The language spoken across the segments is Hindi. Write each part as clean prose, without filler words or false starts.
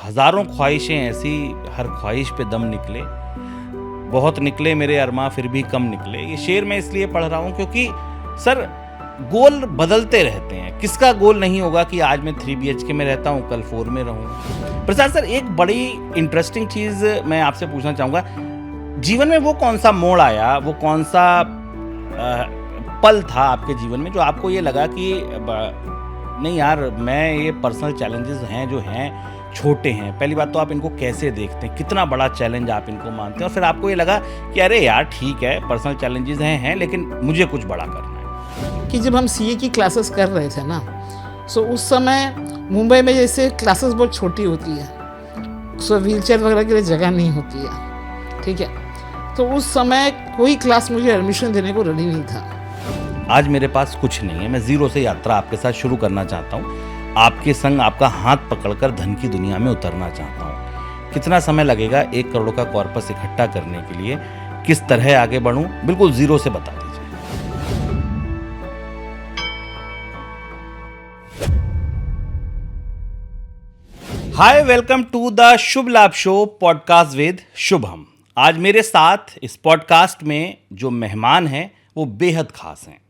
हज़ारों ख्वाहिशें ऐसी, हर ख्वाहिश पे दम निकले, बहुत निकले मेरे अरमा फिर भी कम निकले। ये शेर मैं इसलिए पढ़ रहा हूँ क्योंकि सर गोल बदलते रहते हैं। किसका गोल नहीं होगा कि आज मैं 3 BHK में रहता हूँ, कल 4 में रहूँ। प्रसाद सर, एक बड़ी इंटरेस्टिंग चीज़ मैं आपसे पूछना चाहूँगा, जीवन में वो कौन सा मोड़ आया, वो कौन सा पल था आपके जीवन में जो आपको ये लगा कि नहीं यार, मैं ये पर्सनल चैलेंजेस हैं जो हैं छोटे हैं। पहली बात तो आप इनको कैसे देखते हैं, कितना बड़ा चैलेंज आप इनको मानते हैं, और फिर आपको ये लगा कि अरे यार ठीक है, पर्सनल चैलेंजेस हैं लेकिन मुझे कुछ बड़ा करना है। कि जब हम सीए की क्लासेस कर रहे थे ना, सो उस समय मुंबई में जैसे क्लासेस बहुत छोटी होती है, सो व्हीलचेयर वगैरह के लिए जगह नहीं होती है, ठीक है। तो उस समय कोई क्लास मुझे एडमिशन देने को रेडी नहीं था। आज मेरे पास कुछ नहीं है, मैं ज़ीरो से यात्रा आपके साथ शुरू करना चाहता हूँ। आपके संग आपका हाथ पकड़कर धन की दुनिया में उतरना चाहता हूँ। कितना समय लगेगा 1 करोड़ का कॉर्पस इकट्ठा करने के लिए, किस तरह आगे बढ़ूँ, बिल्कुल ज़ीरो से बता दीजिए। हाय, वेलकम टू द शुभ लाभ शो पॉडकास्ट विद शुभम। आज मेरे साथ इस पॉडकास्ट में जो मेहमान हैं वो बेहद खास हैं।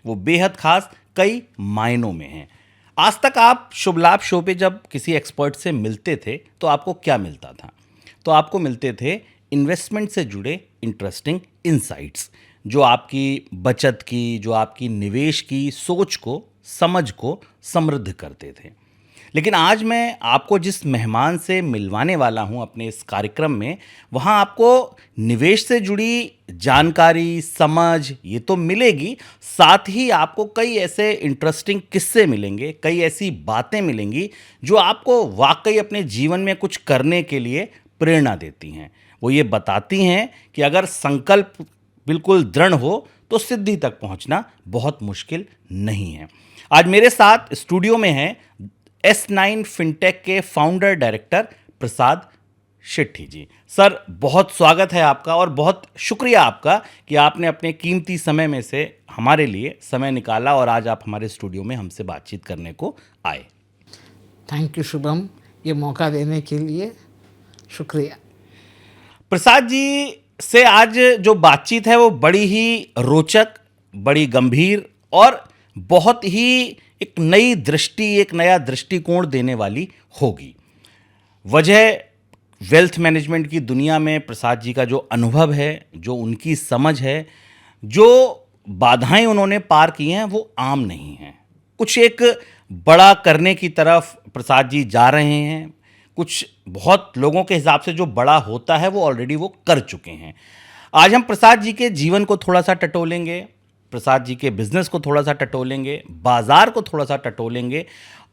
वो बेहद खास कई मायनों में हैं। आज तक आप शुभ लाभ शो पे जब किसी एक्सपर्ट से मिलते थे तो आपको क्या मिलता था? तो आपको मिलते थे इन्वेस्टमेंट से जुड़े इंटरेस्टिंग इनसाइट्स, जो आपकी बचत की, जो आपकी निवेश की सोच को, समझ को समृद्ध करते थे। लेकिन आज मैं आपको जिस मेहमान से मिलवाने वाला हूं अपने इस कार्यक्रम में, वहां आपको निवेश से जुड़ी जानकारी, समझ ये तो मिलेगी, साथ ही आपको कई ऐसे इंटरेस्टिंग किस्से मिलेंगे, कई ऐसी बातें मिलेंगी जो आपको वाकई अपने जीवन में कुछ करने के लिए प्रेरणा देती हैं। वो ये बताती हैं कि अगर संकल्प बिल्कुल दृढ़ हो तो सिद्धि तक पहुंचना बहुत मुश्किल नहीं है। आज मेरे साथ स्टूडियो में हैं S9 फिनटेक के फाउंडर डायरेक्टर प्रसाद शेट्टी जी। सर, बहुत स्वागत है आपका और बहुत शुक्रिया आपका कि आपने अपने कीमती समय में से हमारे लिए समय निकाला और आज आप हमारे स्टूडियो में हमसे बातचीत करने को आए। थैंक यू शुभम, ये मौका देने के लिए शुक्रिया। प्रसाद जी से आज जो बातचीत है वो बड़ी ही रोचक, बड़ी गंभीर और बहुत ही एक नई दृष्टि, एक नया दृष्टिकोण देने वाली होगी। वजह वेल्थ मैनेजमेंट की दुनिया में प्रसाद जी का जो अनुभव है, जो उनकी समझ है, जो बाधाएं उन्होंने पार की हैं वो आम नहीं हैं। कुछ एक बड़ा करने की तरफ प्रसाद जी जा रहे हैं। कुछ बहुत लोगों के हिसाब से जो बड़ा होता है वो ऑलरेडी वो कर चुके हैं। आज हम प्रसाद जी के जीवन को थोड़ा सा टटोलेंगे, प्रसाद जी के बिजनेस को थोड़ा सा टटोलेंगे, बाजार को थोड़ा सा टटोलेंगे,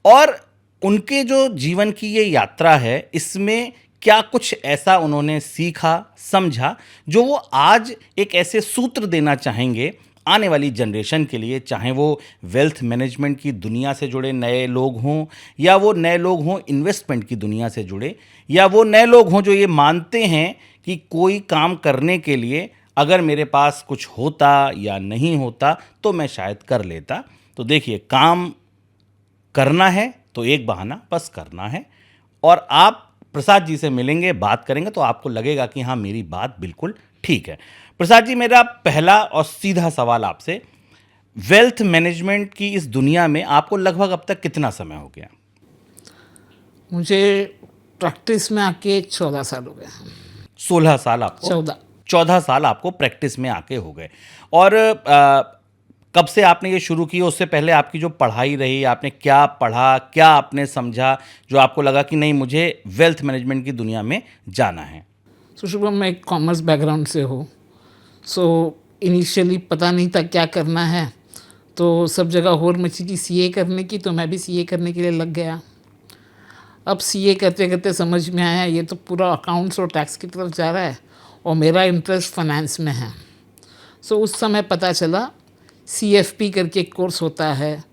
और उनके जो जीवन की ये यात्रा है इसमें क्या कुछ ऐसा उन्होंने सीखा, समझा, जो वो आज एक ऐसे सूत्र देना चाहेंगे आने वाली जनरेशन के लिए, चाहे वो वेल्थ मैनेजमेंट की दुनिया से जुड़े नए लोग हों, या वो नए लोग हों इन्वेस्टमेंट की दुनिया से जुड़े, या वो नए लोग हों जो ये मानते हैं कि कोई काम करने के लिए अगर मेरे पास कुछ होता या नहीं होता तो मैं शायद कर लेता। तो देखिए, काम करना है तो एक बहाना, बस करना है। और आप प्रसाद जी से मिलेंगे, बात करेंगे तो आपको लगेगा कि हाँ, मेरी बात बिल्कुल ठीक है। प्रसाद जी, मेरा पहला और सीधा सवाल आपसे, वेल्थ मैनेजमेंट की इस दुनिया में आपको लगभग अब तक कितना समय हो गया? मुझे प्रैक्टिस में आके 14 साल हो गए। 16 साल आपको? 14 साल आपको प्रैक्टिस में आके हो गए। और कब से आपने ये शुरू की? उससे पहले आपकी जो पढ़ाई रही, आपने क्या पढ़ा, क्या आपने समझा जो आपको लगा कि नहीं, मुझे वेल्थ मैनेजमेंट की दुनिया में जाना है? शुभम, मैं एक कॉमर्स बैकग्राउंड से हूँ। इनिशियली पता नहीं था क्या करना है, तो सब जगह होड़ मची थी सीए करने की, तो मैं भी सीए करने के लिए लग गया। अब सीए करते करते समझ में आया ये तो पूरा अकाउंट्स और टैक्स की तरफ जा रहा है और मेरा इंटरेस्ट फाइनेंस में है। उस समय पता चला CFP करके एक कोर्स होता है।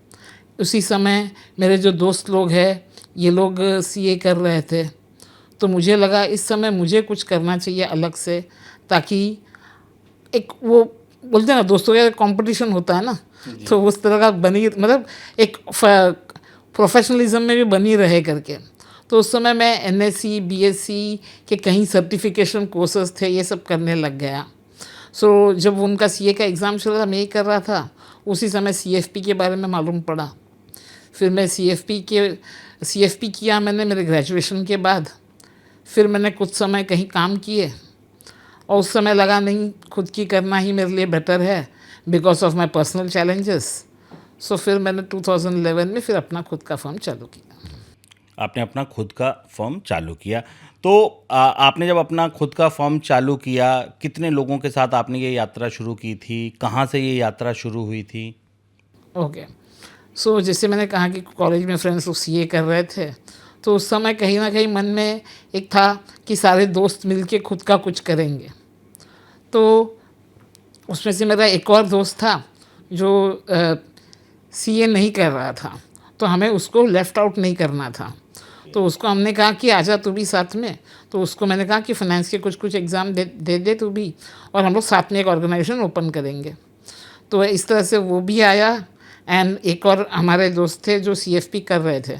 उसी समय मेरे जो दोस्त लोग हैं ये लोग सीए कर रहे थे, तो मुझे लगा इस समय मुझे कुछ करना चाहिए अलग से, ताकि एक वो बोलते हैं ना दोस्तों का कंपटीशन होता है ना, तो उस तरह का बनी, मतलब एक प्रोफेशनलिज्म में भी बनी रहे करके। तो उस समय मैं एनएससी बीएससी के कहीं सर्टिफिकेशन कोर्सेज थे, ये सब करने लग गया। सो जब उनका सीए का एग्ज़ाम चल रहा था, मैं ये कर रहा था, उसी समय सीएफपी के बारे में मालूम पड़ा। फिर मैं सीएफपी किया मैंने मेरे ग्रेजुएशन के बाद। फिर मैंने कुछ समय कहीं काम किए और उस समय लगा नहीं, खुद की करना ही मेरे लिए बेटर है because of my personal challenges. So फिर मैंने 2011 में फिर अपना खुद का फर्म चालू किया। आपने अपना खुद का फर्म चालू किया, तो आपने जब अपना खुद का फर्म चालू किया, कितने लोगों के साथ आपने ये यात्रा शुरू की थी? कहाँ से ये यात्रा शुरू हुई थी? ओके, सो जैसे मैंने कहा कि कॉलेज में फ्रेंड्स लोग सीए कर रहे थे, तो उस समय कहीं ना कहीं मन में एक था कि सारे दोस्त मिलके खुद का कुछ करेंगे। तो उसमें से मेरा एक और दोस्त था जो सीए नहीं कर रहा था, तो हमें उसको लेफ़्ट आउट नहीं करना था। तो उसको हमने कहा कि आजा तू भी साथ में। तो उसको मैंने कहा कि फाइनेंस के कुछ कुछ एग्ज़ाम दे तू भी, और हम लोग साथ में एक ऑर्गेनाइजेशन ओपन करेंगे। तो इस तरह से वो भी आया। एंड एक और हमारे दोस्त थे जो सीएफपी कर रहे थे,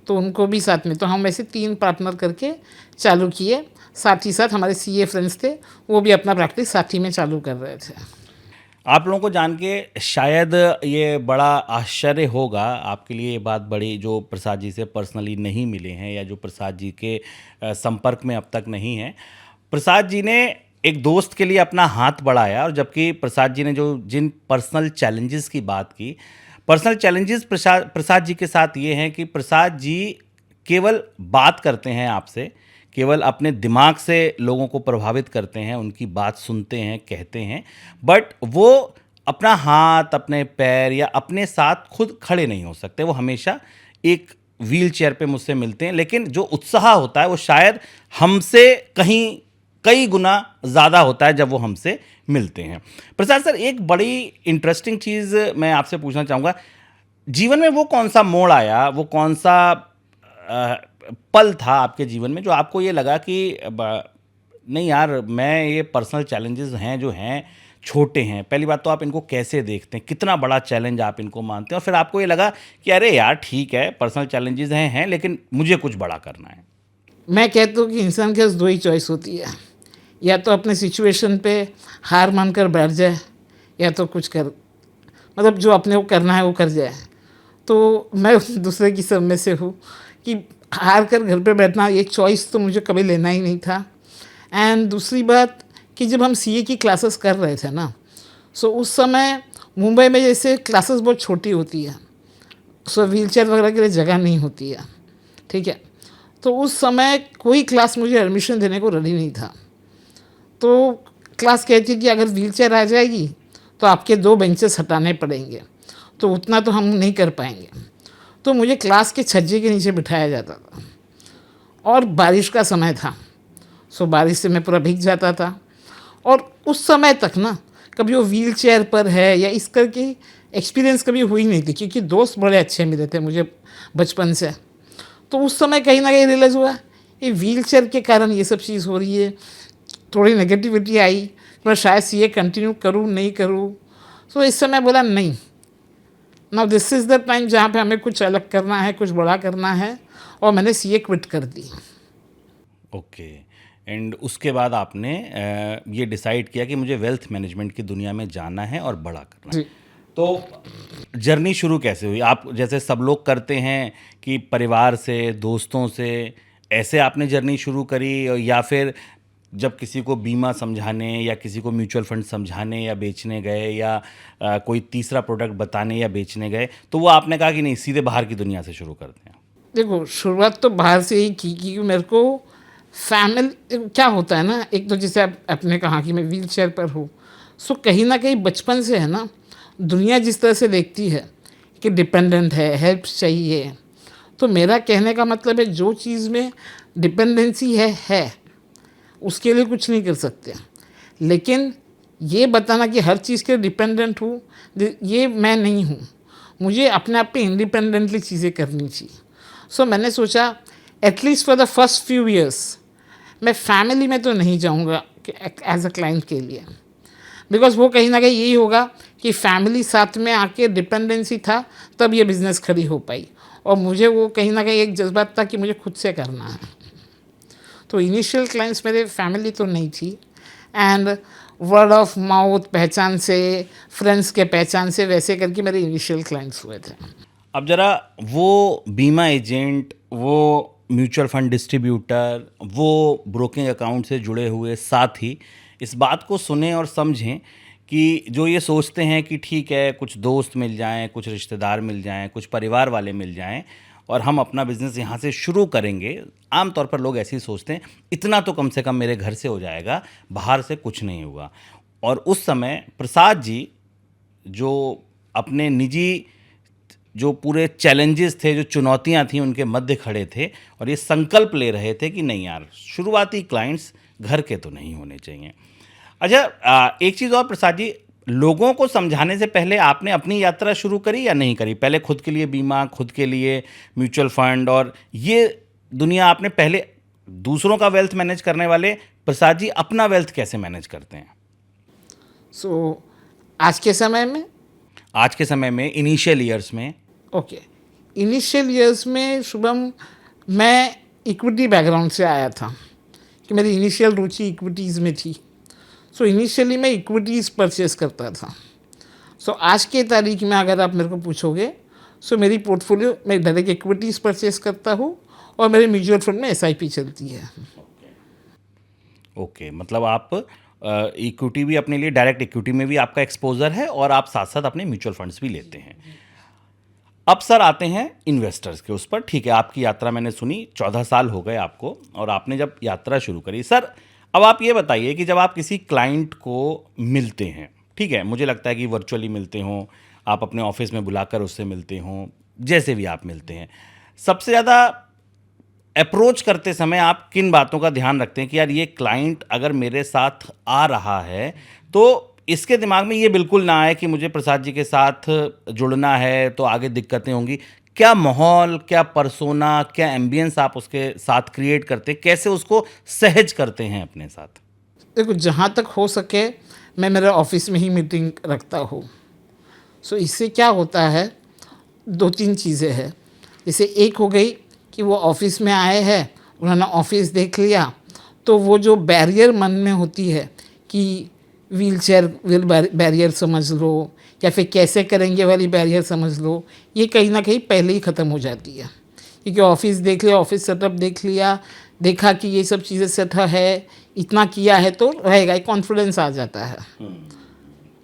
तो उनको भी साथ में, तो हम ऐसे 3 पार्टनर करके चालू किए। साथ ही साथ हमारे सीए फ्रेंड्स थे, वो भी अपना प्रैक्टिस साथ ही में चालू कर रहे थे। आप लोगों को जान के शायद ये बड़ा आश्चर्य होगा आपके लिए, ये बात बड़ी, जो प्रसाद जी से पर्सनली नहीं मिले हैं या जो प्रसाद जी के संपर्क में अब तक नहीं हैं। प्रसाद जी ने एक दोस्त के लिए अपना हाथ बढ़ाया, और जबकि प्रसाद जी ने जो जिन पर्सनल चैलेंजेस की बात की, पर्सनल चैलेंजेस प्रसाद जी के साथ ये हैं कि प्रसाद जी केवल बात करते हैं आपसे, केवल अपने दिमाग से लोगों को प्रभावित करते हैं, उनकी बात सुनते हैं, कहते हैं, बट वो अपना हाथ, अपने पैर या अपने साथ खुद खड़े नहीं हो सकते। वो हमेशा एक व्हील चेयर पे मुझसे मिलते हैं, लेकिन जो उत्साह होता है वो शायद हमसे कहीं कई गुना ज़्यादा होता है जब वो हमसे मिलते हैं। प्रसाद सर, एक बड़ी इंटरेस्टिंग चीज़ मैं आपसे पूछना चाहूँगा, जीवन में वो कौन सा मोड़ आया, वो कौन सा पल था आपके जीवन में जो आपको ये लगा कि नहीं यार, मैं ये पर्सनल चैलेंजेस हैं जो हैं छोटे हैं? पहली बात तो आप इनको कैसे देखते हैं, कितना बड़ा चैलेंज आप इनको मानते हैं, और फिर आपको ये लगा कि अरे यार ठीक है, पर्सनल चैलेंजेस हैं लेकिन मुझे कुछ बड़ा करना है? मैं कहता हूँ कि इंसान के पास 2 ही चॉइस होती है, या तो अपने सिचुएशन पे हार मानकर बैठ जाए, या तो कुछ कर, मतलब जो अपने को करना है वो कर जाए। तो मैं दूसरे की सब में से हूँ कि हार कर घर पे बैठना, ये चॉइस तो मुझे कभी लेना ही नहीं था। एंड दूसरी बात कि जब हम सीए की क्लासेस कर रहे थे ना, सो उस समय मुंबई में जैसे क्लासेस बहुत छोटी होती है, सो व्हीलचेयर वगैरह के लिए जगह नहीं होती है, ठीक है। तो उस समय कोई क्लास मुझे एडमिशन देने को रेडी नहीं था। तो क्लास कहती कि अगर व्हीलचेयर आ जाएगी तो आपके 2 बेंचेस हटाने पड़ेंगे, तो उतना तो हम नहीं कर पाएंगे। तो मुझे क्लास के छज्जे के नीचे बिठाया जाता था, और बारिश का समय था, सो बारिश से मैं पूरा भीग जाता था। और उस समय तक ना कभी वो व्हील चेयर पर है या इस करके एक्सपीरियंस कभी हुई नहीं थी, क्योंकि दोस्त बड़े अच्छे मिले थे मुझे बचपन से। तो उस समय कहीं ना कहीं रियलाइज़ हुआ ये व्हील चेयर के कारण ये सब चीज़ हो रही है। थोड़ी नेगेटिविटी आई, मैं शायद सीए कंटिन्यू करूँ नहीं करूँ। सो इस समय बोला नहीं, now this is the time जहाँ पे हमें कुछ अलग करना है, कुछ बड़ा करना है, और मैंने सीए क्विट कर दी। ओके। एंड उसके बाद आपने ये डिसाइड किया कि मुझे वेल्थ मैनेजमेंट की दुनिया में जाना है और बड़ा करना है। जी, तो जर्नी शुरू कैसे हुई? आप जैसे सब लोग करते हैं कि परिवार से, दोस्तों से, ऐसे आपने जर्नी शुरू करी, या फिर जब किसी को बीमा समझाने या किसी को म्यूचुअल फंड समझाने या बेचने गए, या कोई तीसरा प्रोडक्ट बताने या बेचने गए, तो वो आपने कहा कि नहीं, सीधे बाहर की दुनिया से शुरू करते हैं? देखो शुरुआत तो बाहर से ही की, क्योंकि मेरे को फैमिली क्या होता है ना, एक तो जैसे आपने कहा कि मैं व्हील चेयर पर हूँ, सो कहीं ना कहीं बचपन से है ना, दुनिया जिस तरह से देखती है कि डिपेंडेंट है, हेल्प चाहिए। तो मेरा कहने का मतलब है जो चीज़ में डिपेंडेंसी है उसके लिए कुछ नहीं कर सकते, लेकिन ये बताना कि हर चीज़ के डिपेंडेंट हूँ, ये मैं नहीं हूँ। मुझे अपने आप पे इंडिपेंडेंटली चीज़ें करनी चाहिए। सो मैंने सोचा at least for the first few years मैं फैमिली में तो नहीं जाऊँगा एज अ क्लाइंट के लिए, बिकॉज वो कहीं ना कहीं यही होगा कि फैमिली साथ में आके डिपेंडेंसी था तब ये बिज़नेस खड़ी हो पाई, और मुझे वो कहीं ना कहीं एक जज्बात था कि मुझे खुद से करना है। तो इनिशियल क्लाइंट्स मेरे फैमिली तो नहीं थी, एंड वर्ड ऑफ माउथ पहचान से, फ्रेंड्स के पहचान से, वैसे करके मेरे इनिशियल क्लाइंट्स हुए थे। अब जरा वो बीमा एजेंट, वो म्यूचुअल फंड डिस्ट्रीब्यूटर, वो ब्रोकिंग अकाउंट से जुड़े हुए साथी इस बात को सुने और समझें कि जो ये सोचते हैं कि ठीक है कुछ दोस्त मिल जाएं, कुछ रिश्तेदार मिल जाएं, कुछ परिवार वाले मिल जाएं और हम अपना बिजनेस यहाँ से शुरू करेंगे। आमतौर पर लोग ऐसे ही सोचते हैं, इतना तो कम से कम मेरे घर से हो जाएगा, बाहर से कुछ नहीं होगा। और उस समय प्रसाद जी जो अपने निजी जो पूरे चैलेंजेस थे, जो चुनौतियां थी, उनके मध्य खड़े थे और ये संकल्प ले रहे थे कि नहीं यार, शुरुआती क्लाइंट्स घर के तो नहीं होने चाहिए। अच्छा, एक चीज़ और प्रसाद जी, लोगों को समझाने से पहले आपने अपनी यात्रा शुरू करी या नहीं करी? पहले खुद के लिए बीमा, खुद के लिए म्यूचुअल फंड, और ये दुनिया आपने पहले, दूसरों का वेल्थ मैनेज करने वाले प्रसाद जी अपना वेल्थ कैसे मैनेज करते हैं? सो आज के समय में, आज के समय में, इनिशियल ईयर्स में। ओके, इनिशियल ईयर्स में शुभम, मैं इक्विटी बैकग्राउंड से आया था कि मेरी इनिशियल रुचि इक्विटीज़ में थी। सो इनिशियली मैं इक्विटीज़ परचेस करता था। सो आज के तारीख में अगर आप मेरे को पूछोगे, सो मेरी पोर्टफोलियो, मैं डायरेक्ट इक्विटीज़ परचेस करता हूँ और मेरे म्यूचुअल फंड में SIP चलती है। ओके, मतलब आप इक्विटी भी, अपने लिए डायरेक्ट इक्विटी में भी आपका एक्सपोजर है और आप साथ साथ अपने म्यूचुअल फंड्स भी लेते हैं। अब सर आते हैं इन्वेस्टर्स के उस पर। ठीक है, आपकी यात्रा मैंने सुनी, 14 साल हो गए आपको और आपने जब यात्रा शुरू करी। सर अब आप ये बताइए कि जब आप किसी क्लाइंट को मिलते हैं, ठीक है, मुझे लगता है कि वर्चुअली मिलते हों, आप अपने ऑफिस में बुलाकर उससे मिलते हों, जैसे भी आप मिलते हैं, सबसे ज़्यादा अप्रोच करते समय आप किन बातों का ध्यान रखते हैं कि यार ये क्लाइंट अगर मेरे साथ आ रहा है तो इसके दिमाग में ये बिल्कुल ना आए कि मुझे प्रसाद जी के साथ जुड़ना है तो आगे दिक्कतें होंगी? क्या माहौल, क्या पर्सोना, क्या एम्बियंस आप उसके साथ क्रिएट करते हैं, कैसे उसको सहज करते हैं अपने साथ? देखो, जहाँ तक हो सके मैं मेरे ऑफिस में ही मीटिंग रखता हूँ। सो इससे क्या होता है, 2-3 चीज़ें हैं। जैसे एक हो गई कि वो ऑफिस में आए हैं, उन्होंने ऑफिस देख लिया, तो वो जो बैरियर मन में होती है कि व्हील बैरियर समझ लो या फिर कैसे करेंगे वाली बैरियर समझ लो, ये कहीं ना कहीं पहले ही ख़त्म हो जाती है। क्योंकि ऑफिस देख लिया, ऑफिस सेटअप देख लिया, देखा कि ये सब चीज़ें सेट है, इतना किया है तो रहेगा, एक कॉन्फिडेंस आ जाता है।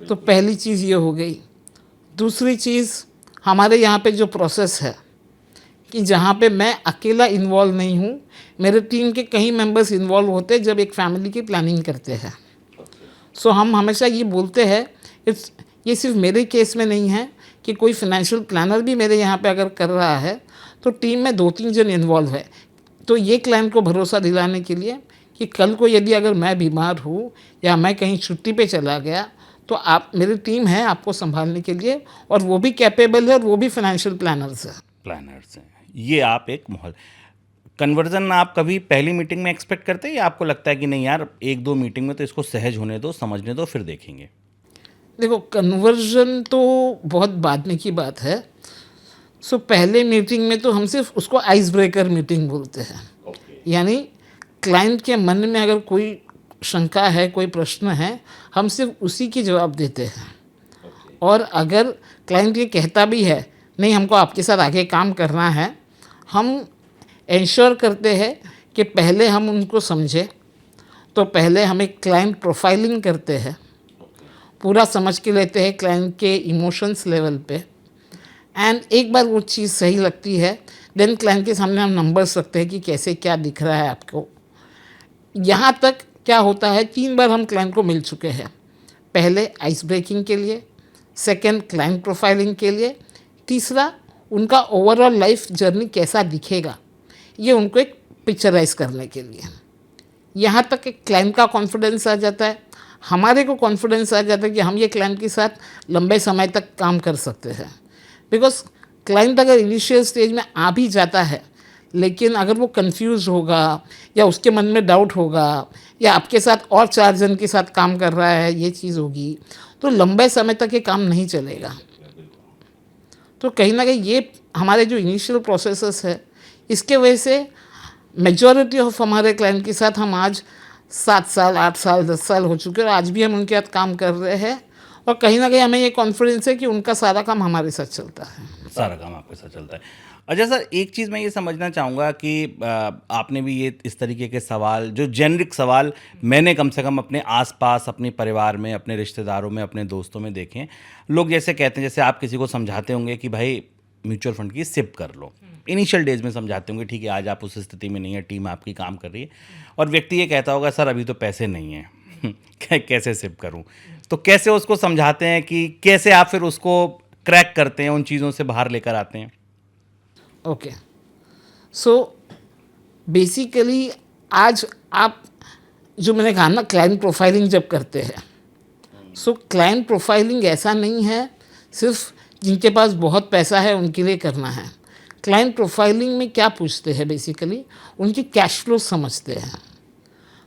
तो पहली चीज़ ये हो गई। दूसरी चीज़, हमारे यहाँ पे जो प्रोसेस है कि जहाँ पे मैं अकेला इन्वॉल्व नहीं हूँ, मेरे टीम के कई मेंबर्स इन्वॉल्व होते हैं जब एक फैमिली की प्लानिंग करते हैं। सो हम हमेशा ये बोलते हैं, ये सिर्फ मेरे केस में नहीं है कि कोई फाइनेंशियल प्लानर भी मेरे यहाँ पे अगर कर रहा है तो टीम में 2-3 जन इन्वॉल्व है। तो ये क्लाइंट को भरोसा दिलाने के लिए कि कल को यदि अगर मैं बीमार हूँ या मैं कहीं छुट्टी पे चला गया तो आप, मेरी टीम है आपको संभालने के लिए, और वो भी कैपेबल है और वो भी फाइनेंशियल प्लानर्स हैं। ये आप एक माहौल, कन्वर्जन आप कभी पहली मीटिंग में एक्सपेक्ट करते हैं या आपको लगता है कि नहीं यार 1-2 मीटिंग में तो इसको सहज होने दो, समझने दो, फिर देखेंगे? देखो, कन्वर्जन तो बहुत बाद में की बात है। सो पहले मीटिंग में तो हम सिर्फ उसको आइस ब्रेकर मीटिंग बोलते हैं। यानी क्लाइंट के मन में अगर कोई शंका है, कोई प्रश्न है, हम सिर्फ उसी की जवाब देते हैं। और अगर क्लाइंट ये कहता भी है नहीं हमको आपके साथ आगे काम करना है, हम इंश्योर करते हैं कि पहले हम उनको समझें। तो पहले हम एक क्लाइंट प्रोफाइलिंग करते हैं, पूरा समझ के लेते हैं क्लाइंट के इमोशंस लेवल पे, एंड एक बार वो चीज़ सही लगती है, देन क्लाइंट के सामने हम नंबर्स रखते हैं कि कैसे क्या दिख रहा है आपको। यहाँ तक क्या होता है, 3 बार हम क्लाइंट को मिल चुके हैं। पहले आइस ब्रेकिंग के लिए, सेकंड क्लाइंट प्रोफाइलिंग के लिए, तीसरा उनका ओवरऑल लाइफ जर्नी कैसा दिखेगा ये उनको एक पिक्चराइज करने के लिए। यहाँ तक एक क्लाइंट का कॉन्फिडेंस आ जाता है, हमारे को कॉन्फिडेंस आ जाता है कि हम ये क्लाइंट के साथ लंबे समय तक काम कर सकते हैं। बिकॉज क्लाइंट अगर इनिशियल स्टेज में आ भी जाता है, लेकिन अगर वो कंफ्यूज होगा या उसके मन में डाउट होगा या आपके साथ और 4 जन के साथ काम कर रहा है, ये चीज़ होगी, तो लंबे समय तक ये काम नहीं चलेगा। तो कहीं ना कहीं ये हमारे जो इनिशियल प्रोसेसेस है, इसके वजह से मेजॉरिटी ऑफ हमारे क्लाइंट के साथ हम आज 7 साल, 8 साल, 10 साल हो चुके हैं और आज भी हम उनके साथ काम कर रहे हैं और कहीं ना कहीं हमें ये कॉन्फिडेंस है कि उनका सारा काम हमारे साथ चलता है। सारा काम आपके साथ चलता है। अच्छा सर, एक चीज़ मैं ये समझना चाहूँगा कि आपने भी ये इस तरीके के सवाल, जो जेनरिक सवाल मैंने कम से कम अपने आसपास, अपने परिवार में, अपने रिश्तेदारों में, अपने दोस्तों में देखे हैं। लोग जैसे कहते हैं, जैसे आप किसी को समझाते होंगे कि भाई म्यूचुअल फंड की सिप कर लो, इनिशियल डेज में समझाते होंगे, ठीक है आज आप उस स्थिति में नहीं है, टीम आपकी काम कर रही है, और व्यक्ति ये कहता होगा सर अभी तो पैसे नहीं हैं कैसे सिप करूं? तो कैसे उसको समझाते हैं कि कैसे आप फिर उसको क्रैक करते हैं, उन चीज़ों से बाहर लेकर आते हैं? ओके, सो बेसिकली आज आप जो मैंने कहा ना, क्लाइंट प्रोफाइलिंग जब करते हैं, सो क्लाइंट प्रोफाइलिंग ऐसा नहीं है सिर्फ जिनके पास बहुत पैसा है उनके लिए करना है। क्लाइंट प्रोफाइलिंग में क्या पूछते हैं, बेसिकली उनकी कैश फ्लो समझते हैं।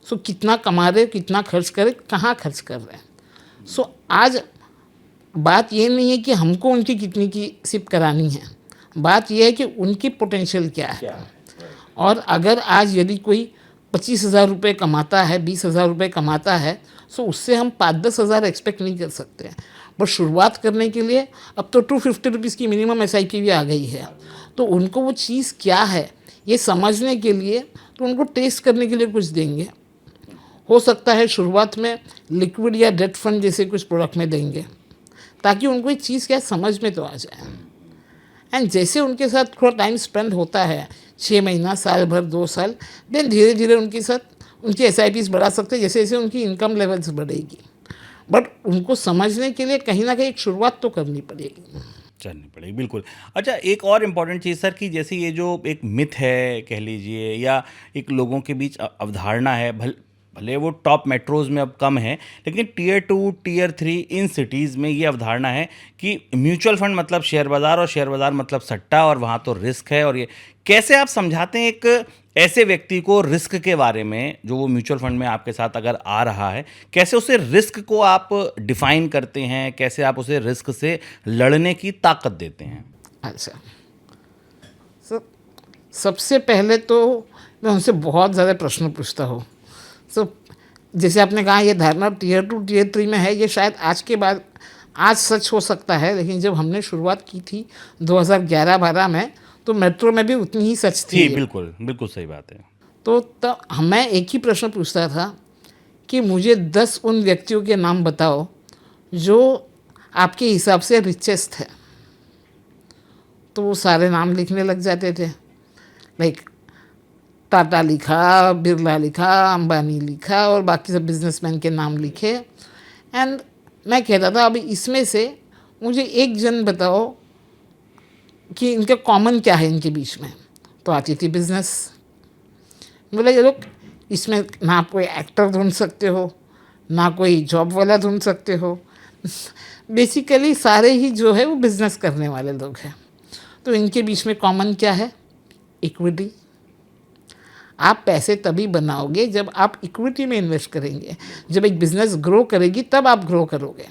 सो कितना कमा रहे, कितना खर्च करे, कहाँ खर्च कर रहे हैं। सो आज बात ये नहीं है कि हमको उनकी कितनी की सिप करानी है, बात यह है कि उनकी पोटेंशियल क्या है। और अगर आज यदि कोई 25,000 रुपये कमाता है, 20,000 रुपये कमाता है, सो उससे हम 5-10 हज़ार एक्सपेक्ट नहीं कर सकते हैं। बट शुरुआत करने के लिए अब तो 250 रुपीज़ की मिनिमम SIP भी आ गई है, तो उनको वो चीज़ क्या है ये समझने के लिए, तो उनको टेस्ट करने के लिए कुछ देंगे। हो सकता है शुरुआत में लिक्विड या डेट फंड जैसे कुछ प्रोडक्ट में देंगे, ताकि उनको ये चीज़ क्या समझ में तो आ जाए। एंड जैसे उनके साथ थोड़ा टाइम स्पेंड होता है, 6 महीना, साल भर, 2 साल, देन धीरे धीरे उनके साथ उनकी SIPs बढ़ा सकते हैं जैसे जैसे उनकी इनकम लेवल्स बढ़ेगी। बट उनको समझने के लिए कहीं ना कहीं एक शुरुआत तो करनी पड़ेगी। करनी पड़ेगी, बिल्कुल। अच्छा, एक और इम्पॉर्टेंट चीज़ सर, कि जैसे ये जो एक मिथ है कह लीजिए, या एक लोगों के बीच अवधारणा है, भले वो टॉप मेट्रोज़ में अब कम है, लेकिन टियर 2, टियर 3 इन सिटीज़ में ये अवधारणा है कि म्यूचुअल फंड मतलब शेयर बाज़ार, और शेयर बाज़ार मतलब सट्टा, और वहाँ तो रिस्क है। और ये कैसे आप समझाते हैं एक ऐसे व्यक्ति को रिस्क के बारे में, जो वो म्यूचुअल फंड में आपके साथ अगर आ रहा है, कैसे उसे रिस्क को आप डिफाइन करते हैं, कैसे आप उसे रिस्क से लड़ने की ताकत देते हैं? अच्छा सर, सबसे पहले तो मैं उनसे बहुत ज़्यादा प्रश्न पूछता हूँ। सो जैसे आपने कहा ये धारणा टियर 2, टियर 3 में है, ये शायद आज के बाद आज सच हो सकता है, लेकिन जब हमने शुरुआत की थी 2011-12 में, तो मेट्रो में भी उतनी ही सच थी। बिल्कुल बिल्कुल सही बात है। तो तब मैं एक ही प्रश्न पूछता था कि मुझे 10 उन व्यक्तियों के नाम बताओ जो आपके हिसाब से रिचेस्ट है। तो वो सारे नाम लिखने लग जाते थे, लाइक टाटा लिखा, बिरला लिखा, अंबानी लिखा, और बाकी सब बिजनेसमैन के नाम लिखे। एंड मैं कहता था अभी इसमें से मुझे एक जन बताओ कि इनका कॉमन क्या है इनके बीच में। तो आती थी बिजनेस। बोले ये लोग इसमें ना आप कोई एक्टर ढूंढ सकते हो, ना कोई जॉब वाला ढूंढ सकते हो, बेसिकली सारे ही जो है वो बिजनेस करने वाले लोग हैं। तो इनके बीच में कॉमन क्या है? इक्विटी। आप पैसे तभी बनाओगे जब आप इक्विटी में इन्वेस्ट करेंगे, जब एक बिजनेस ग्रो करेगी तब आप ग्रो करोगे।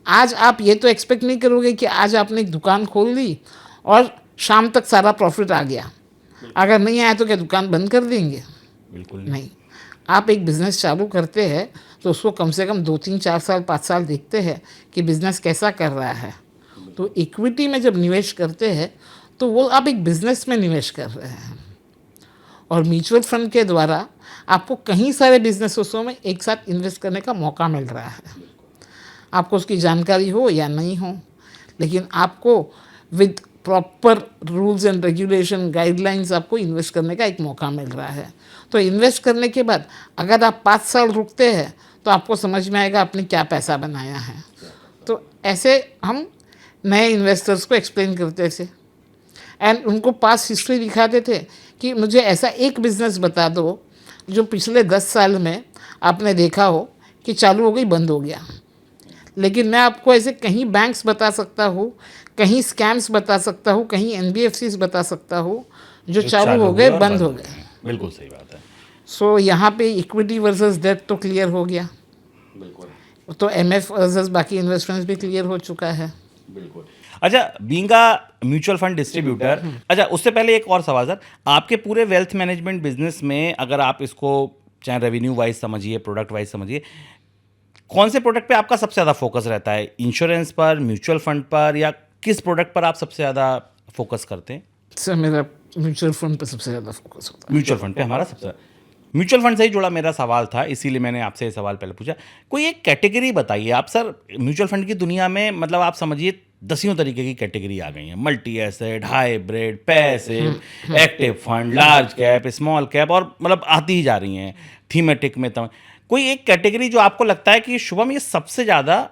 आज आप ये तो एक्सपेक्ट नहीं करोगे कि आज आपने एक दुकान खोल दी और शाम तक सारा प्रॉफिट आ गया, अगर नहीं आया तो क्या दुकान बंद कर देंगे? बिल्कुल नहीं। आप एक बिज़नेस चालू करते हैं तो उसको कम से कम 2, 3, 4 साल, 5 साल देखते हैं कि बिज़नेस कैसा कर रहा है। तो इक्विटी में जब निवेश करते हैं तो वो आप एक बिज़नेस में निवेश कर रहे हैं। और म्यूचुअल फंड के द्वारा आपको कई सारे बिजनेसों में एक साथ इन्वेस्ट करने का मौका मिल रहा है। आपको उसकी जानकारी हो या नहीं हो, लेकिन आपको with proper rules and regulation guidelines आपको इन्वेस्ट करने का एक मौका मिल रहा है। तो इन्वेस्ट करने के बाद अगर आप 5 साल रुकते हैं तो आपको समझ में आएगा आपने क्या पैसा बनाया है। तो ऐसे हम नए इन्वेस्टर्स को एक्सप्लेन करते थे एंड उनको पास्ट हिस्ट्री दिखाते थे कि मुझे ऐसा एक बिज़नेस बता दो जो पिछले 10 साल में आपने देखा हो कि चालू हो गई, बंद हो गया। लेकिन मैं आपको ऐसे कहीं बैंक्स बता सकता हूँ, कहीं स्कैम्स बता सकता हूँ, कहीं NBFCs बता सकता हूँ जो चालू हो गए, बंद हो गए। बिल्कुल सही बात है। सो यहाँ पे इक्विटी वर्सेस डेट तो क्लियर हो गया। बिल्कुल। तो MF वर्सेस बाकी इन्वेस्टमेंट्स भी क्लियर हो चुका है। बिल्कुल। अच्छा, being a mutual fund distributor, अच्छा उससे पहले एक और सवाल सर, आपके पूरे वेल्थ मैनेजमेंट बिजनेस में अगर आप इसको चाहे रेवेन्यू वाइज समझिए, प्रोडक्ट वाइज समझिए, कौन से प्रोडक्ट पे आपका सबसे ज़्यादा फोकस रहता है? इंश्योरेंस पर, म्यूचुअल फंड पर, या किस प्रोडक्ट पर आप सबसे ज़्यादा फोकस करते हैं? सर मेरा म्यूचुअल फंड पे सबसे ज़्यादा फोकस होता है। म्यूचुअल फंड पे हमारा सबसे, म्यूचुअल फंड से ही जुड़ा मेरा सवाल था, इसीलिए मैंने आपसे ये सवाल पहले पूछा। कोई एक कैटेगरी बताइए आप सर, म्यूचुअल फंड की दुनिया में मतलब आप समझिए दसियों तरीके की कैटेगरी आ गई हैं, multi asset, hybrid, passive, active fund, large cap, small cap, और मतलब आती ही जा रही हैं थीमेटिक में। कोई एक कैटेगरी जो आपको लगता है कि शुभम ये सबसे ज़्यादा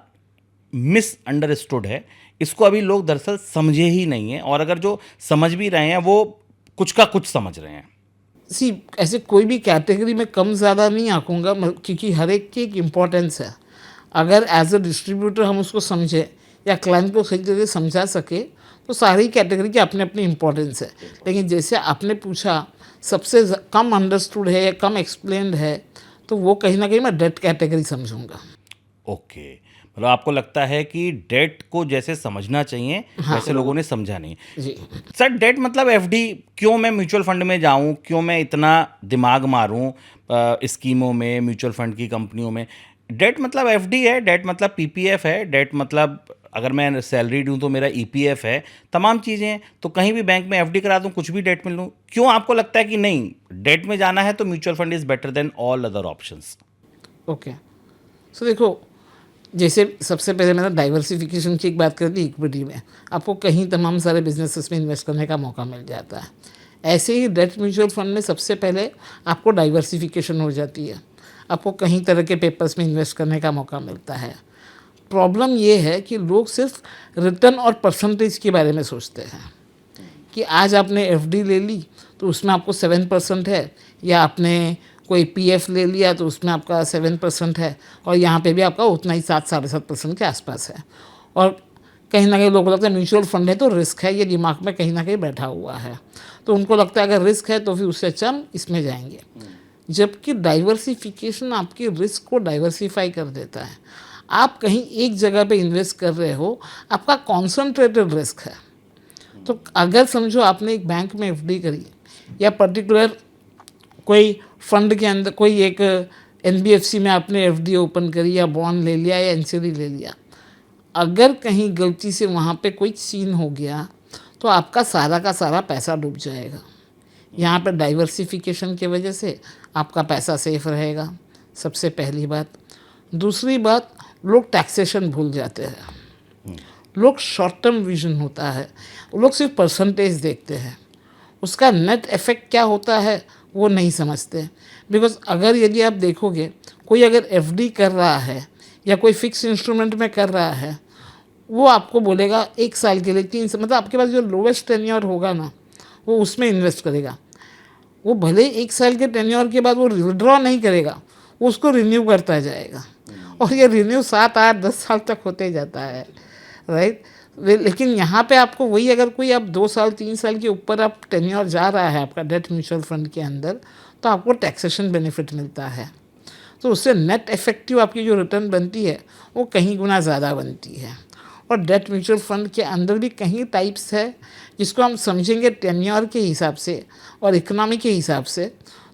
मिस अंडरस्टूड है, इसको अभी लोग दरअसल समझे ही नहीं हैं, और अगर जो समझ भी रहे हैं वो कुछ का कुछ समझ रहे हैं? सी ऐसे कोई भी कैटेगरी में कम ज़्यादा नहीं आंकूंगा, क्योंकि हर एक की एक इम्पोर्टेंस है। अगर एज अ डिस्ट्रीब्यूटर हम उसको समझे या क्लाइंट को सही तरीके से समझा सके तो सारी कैटेगरी की अपनी अपनी इम्पोर्टेंस है। लेकिन जैसे आपने पूछा सबसे कम अंडरस्टूड है या कम एक्सप्लेन्ड है, तो वो कहीं ना कहीं मैं डेट कैटेगरी समझूंगा। ओके, मतलब आपको लगता है कि डेट को जैसे समझना चाहिए वैसे लोगों ने समझा नहीं। जी सर डेट मतलब एफडी, क्यों मैं म्यूचुअल फंड में जाऊं, क्यों मैं इतना दिमाग मारूं स्कीमों में, म्यूचुअल फंड की कंपनियों में? डेट मतलब एफडी है, डेट मतलब पीपीएफ है, डेट मतलब अगर मैं सैलरी दूं तो मेरा ईपीएफ है, तमाम चीज़ें हैं। तो कहीं भी बैंक में एफडी करा दूं, कुछ भी डेट में लूं, क्यों आपको लगता है कि नहीं डेट में जाना है तो mutual fund is better than all other options? Okay. So देखो, जैसे सबसे पहले मैंने डाइवर्सिफिकेशन की एक बात कर दी, इक्विटी में आपको कहीं तमाम सारे बिजनेसेस में इन्वेस्ट करने का मौका मिल जाता है। ऐसे ही डेट म्यूचुअल फंड में सबसे पहले आपको डाइवर्सिफिकेशन हो जाती है, आपको कहीं तरह के पेपर्स में इन्वेस्ट करने का मौका मिलता है। प्रॉब्लम ये है कि लोग सिर्फ रिटर्न और परसेंटेज के बारे में सोचते हैं कि आज आपने एफडी ले ली तो उसमें आपको 7% है, या आपने कोई पीएफ ले लिया तो उसमें आपका 7% है, और यहाँ पे भी आपका उतना ही 7-7.5% के आसपास है। और कहीं ना कहीं लोगों को लगता है म्यूचुअल फंड है तो रिस्क है, ये दिमाग में कहीं ना कहीं बैठा हुआ है, तो उनको लगता है अगर रिस्क है तो फिर उससे अच्छा हम इसमें जाएंगे। जबकि डाइवर्सिफिकेशन आपकी रिस्क को डाइवर्सिफाई कर देता है। आप कहीं एक जगह पे इन्वेस्ट कर रहे हो, आपका कॉन्सनट्रेटेड रिस्क है। तो अगर समझो आपने एक बैंक में एफडी करी, या पर्टिकुलर कोई फंड के अंदर कोई एक एनबीएफसी में आपने एफडी ओपन करी, या बॉन्ड ले लिया, या एनसीडी ले लिया, अगर कहीं गलती से वहाँ पे कोई सीन हो गया तो आपका सारा का सारा पैसा डूब जाएगा। यहाँ पर डाइवर्सिफिकेशन की वजह से आपका पैसा सेफ रहेगा, सबसे पहली बात। दूसरी बात, लोग टैक्सेशन भूल जाते हैं, लोग शॉर्ट टर्म विजन होता है, लोग सिर्फ परसेंटेज देखते हैं, उसका नेट इफेक्ट क्या होता है वो नहीं समझते। बिकॉज अगर यदि आप देखोगे कोई अगर एफडी कर रहा है या कोई फिक्स इंस्ट्रूमेंट में कर रहा है, वो आपको बोलेगा 1 साल के लिए 3 साल, मतलब आपके पास जो लोवेस्ट टेन्योर होगा ना वो उसमें इन्वेस्ट करेगा। वो भले 1 साल के टेन्योर के बाद वो विड्रॉ नहीं करेगा, वो उसको रिन्यू करता जाएगा, और ये रिन्यू 7-8-10 साल तक होते जाता है, राइट। लेकिन यहाँ पे आपको वही, अगर कोई आप 2 साल 3 साल के ऊपर आप टेन्योर जा रहा है आपका डेट म्यूचुअल फंड के अंदर, तो आपको टैक्सेशन बेनिफिट मिलता है। तो उससे नेट इफेक्टिव आपकी जो रिटर्न बनती है वो कहीं गुना ज़्यादा बनती है। और डेट म्यूचुअल फंड के अंदर भी कहीं टाइप्स है, जिसको हम समझेंगे टेन्योर के हिसाब से और इकोनॉमी के हिसाब से,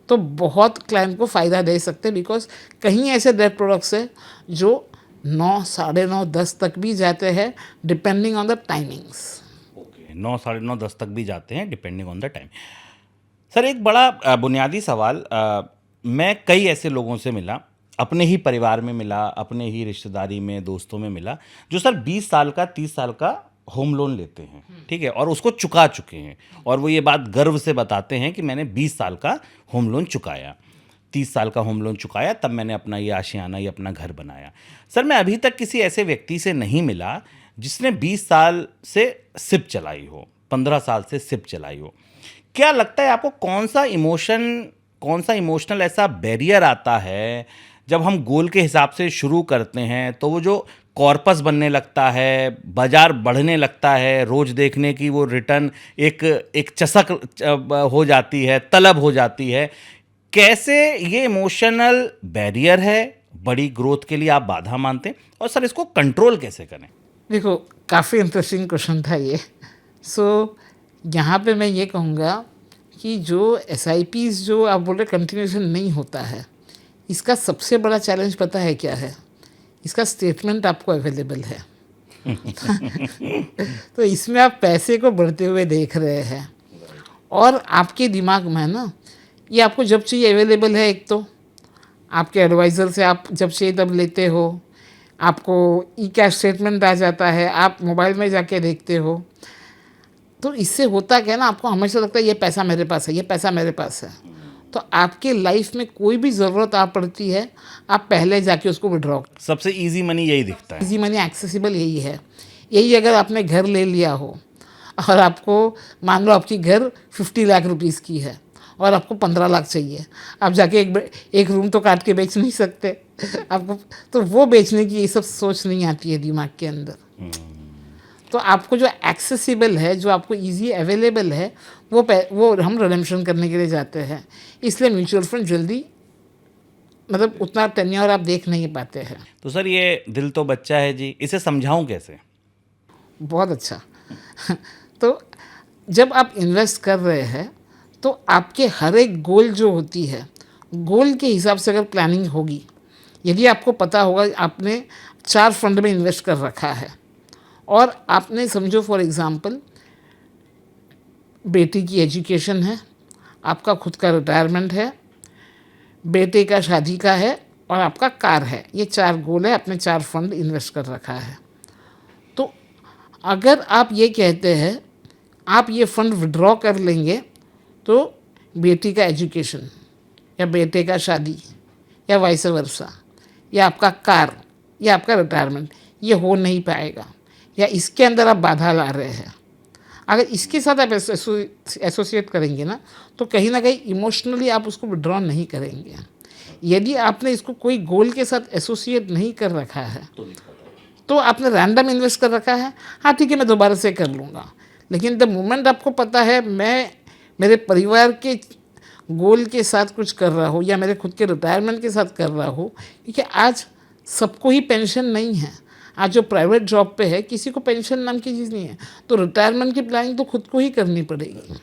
तो बहुत क्लाइंट को फ़ायदा दे सकते हैं। बिकॉज कहीं ऐसे डेट प्रोडक्ट्स है जो 9, 9:30, 10 तक भी जाते हैं, depending on the timings. Okay, 9, 9:30, 10 तक भी जाते हैं depending on the time. Sir एक बड़ा बुनियादी सवाल, मैं कई ऐसे लोगों से मिला, अपने ही परिवार में मिला, अपने ही रिश्तेदारी में, दोस्तों में मिला, जो सर 20 साल का, 30 साल का होम लोन लेते हैं, ठीक है, और उसको चुका चुके हैं, और वो ये बात गर्व से बताते हैं कि मैंने 20 साल का होम लोन चुकाया, 30 साल का होम लोन चुकाया, तब मैंने अपना ये आशियाना, ये अपना घर बनाया। सर मैं अभी तक किसी ऐसे व्यक्ति से नहीं मिला जिसने 20 साल से सिप चलाई हो, 15 साल से सिप चलाई हो। क्या लगता है आपको कौन सा इमोशनल ऐसा बैरियर आता है जब हम गोल के हिसाब से शुरू करते हैं, तो वो जो कॉर्पस बनने लगता है, बाजार बढ़ने लगता है, रोज देखने की वो रिटर्न एक चसक हो जाती है, तलब हो जाती है, कैसे ये इमोशनल बैरियर है बड़ी ग्रोथ के लिए आप बाधा मानते हैं, और सर इसको कंट्रोल कैसे करें? देखो, काफ़ी इंटरेस्टिंग क्वेश्चन था ये। सो यहाँ पे मैं ये कहूँगा कि जो एसआईपीज़ जो आप बोल रहे कंटिन्यूएशन नहीं होता है, इसका सबसे बड़ा चैलेंज पता है क्या है? इसका स्टेटमेंट आपको अवेलेबल है। तो इसमें आप पैसे को बढ़ते हुए देख रहे हैं और आपके दिमाग में ना, ये आपको जब चाहिए अवेलेबल है। एक तो आपके एडवाइज़र से आप जब चाहिए तब लेते हो, आपको ई कैश स्टेटमेंट आ जाता है, आप मोबाइल में जाके देखते हो। तो इससे होता क्या है ना, आपको हमेशा लगता है ये पैसा मेरे पास है, ये पैसा मेरे पास है। तो आपके लाइफ में कोई भी ज़रूरत आ पड़ती है, आप पहले जाके उसको विड्रॉ। सबसे इजी मनी यही दिखता है। इजी मनी एक्सेसिबल यही है। यही अगर आपने घर ले लिया हो और आपको मान लो आपकी घर 50 लाख रुपीस की है और आपको 15 लाख चाहिए, आप जाके एक रूम तो काट के बेच नहीं सकते आपको। तो वो बेचने की ये सब सोच नहीं आती है दिमाग के अंदर। तो आपको जो एक्सेसिबल है, जो आपको इजी अवेलेबल है, वो हम रिडेम्पशन करने के लिए जाते हैं। इसलिए म्यूचुअल फंड जल्दी, मतलब उतना टेन्योर आप देख नहीं पाते हैं। तो सर ये दिल तो बच्चा है जी, इसे समझाऊं कैसे? बहुत अच्छा। तो जब आप इन्वेस्ट कर रहे हैं तो आपके हर एक गोल जो होती है, गोल के हिसाब से अगर प्लानिंग होगी, यदि आपको पता होगा आपने 4 फंड में इन्वेस्ट कर रखा है और आपने समझो फॉर एग्ज़ाम्पल बेटी की एजुकेशन है, आपका खुद का रिटायरमेंट है, बेटे का शादी का है और आपका कार है, ये 4 गोल है, आपने 4 फंड इन्वेस्ट कर रखा है। तो अगर आप ये कहते हैं आप ये फंड विड्रॉ कर लेंगे तो बेटी का एजुकेशन या बेटे का शादी या वाइस वर्सा या आपका कार या आपका रिटायरमेंट ये हो नहीं पाएगा, या इसके अंदर आप बाधा ला रहे हैं। अगर इसके साथ आप एसोसिएट करेंगे ना, तो कहीं ना कहीं इमोशनली आप उसको विड्रॉ नहीं करेंगे। यदि आपने इसको कोई गोल के साथ एसोसिएट नहीं कर रखा है तो आपने रैंडम इन्वेस्ट कर रखा है, हाँ ठीक है मैं दोबारा से कर लूँगा। लेकिन द मोमेंट आपको पता है मैं मेरे परिवार के गोल के साथ कुछ कर रहा हूँ या मेरे खुद के रिटायरमेंट के साथ कर रहा हूँ, क्योंकि आज सबको ही पेंशन नहीं है। आज जो प्राइवेट जॉब पे है किसी को पेंशन नाम की चीज़ नहीं है, तो रिटायरमेंट की प्लानिंग तो खुद को ही करनी पड़ेगी।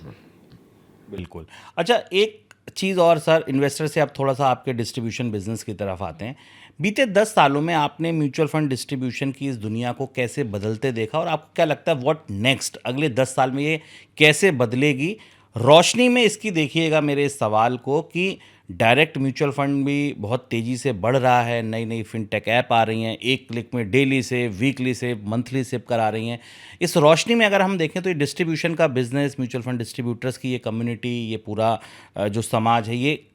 बिल्कुल। अच्छा, एक चीज़ और सर, इन्वेस्टर से आप थोड़ा सा आपके डिस्ट्रीब्यूशन बिजनेस की तरफ आते हैं। बीते 10 सालों में आपने म्यूचुअल फंड डिस्ट्रीब्यूशन की इस दुनिया को कैसे बदलते देखा और आपको क्या लगता है व्हाट नेक्स्ट, अगले 10 साल में ये कैसे बदलेगी? रोशनी में इसकी देखिएगा मेरे इस सवाल को कि डायरेक्ट म्यूचुअल फंड भी बहुत तेज़ी से बढ़ रहा है, नई नई फिनटेक ऐप आ रही हैं, एक क्लिक में डेली से, वीकली से, मंथली सिप करा रही हैं। इस रोशनी में अगर हम देखें तो ये डिस्ट्रीब्यूशन का बिजनेस, म्यूचुअल फंड डिस्ट्रीब्यूटर्स की ये कम्युनिटी, ये पूरा जो समाज है, ये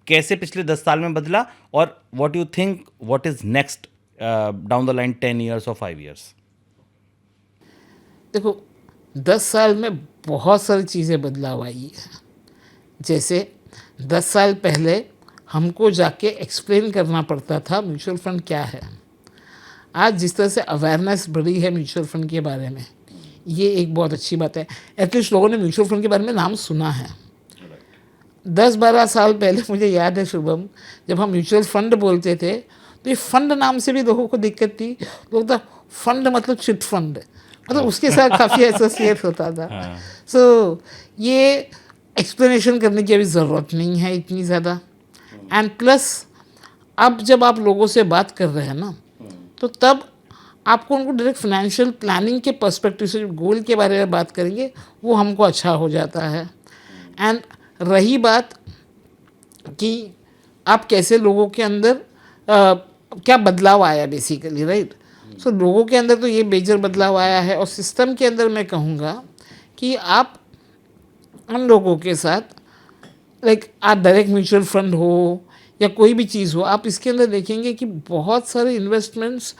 कैसे पिछले 10 साल में बदला और what you think what is next down the line 10 years और 5 ईयर्स? देखो 10 साल में बहुत सारी चीज़ें बदलाव आई है। जैसे 10 साल पहले हमको जाके एक्सप्लेन करना पड़ता था म्यूचुअल फंड क्या है। आज जिस तरह से अवेयरनेस बढ़ी है म्यूचुअल फंड के बारे में, ये एक बहुत अच्छी बात है। एटलीस्ट लोगों ने म्यूचुअल फंड के बारे में नाम सुना है। 10-12 साल पहले मुझे याद है शुभम, जब हम म्यूचुअल फंड बोलते थे तो ये फंड नाम से भी लोगों को दिक्कत थी। लोग तो फंड मतलब चिट फंड, मतलब उसके साथ काफ़ी एसोसिएट होता था। सो ये एक्सप्लेनेशन करने की अभी ज़रूरत नहीं है इतनी ज़्यादा। एंड प्लस अब जब आप लोगों से बात कर रहे हैं ना, तो तब आपको उनको डायरेक्ट फाइनेंशियल प्लानिंग के पर्सपेक्टिव से जो गोल के बारे में बात करेंगे वो हमको अच्छा हो जाता है। एंड रही बात कि आप कैसे लोगों के अंदर क्या बदलाव आया बेसिकली, राइट। सो लोगों के अंदर तो ये मेजर बदलाव आया है। और सिस्टम के अंदर मैं कहूँगा कि आप उन लोगों के साथ लाइक आप डायरेक्ट म्यूचुअल फंड हो या कोई भी चीज़ हो, आप इसके अंदर देखेंगे कि बहुत सारे इन्वेस्टमेंट्स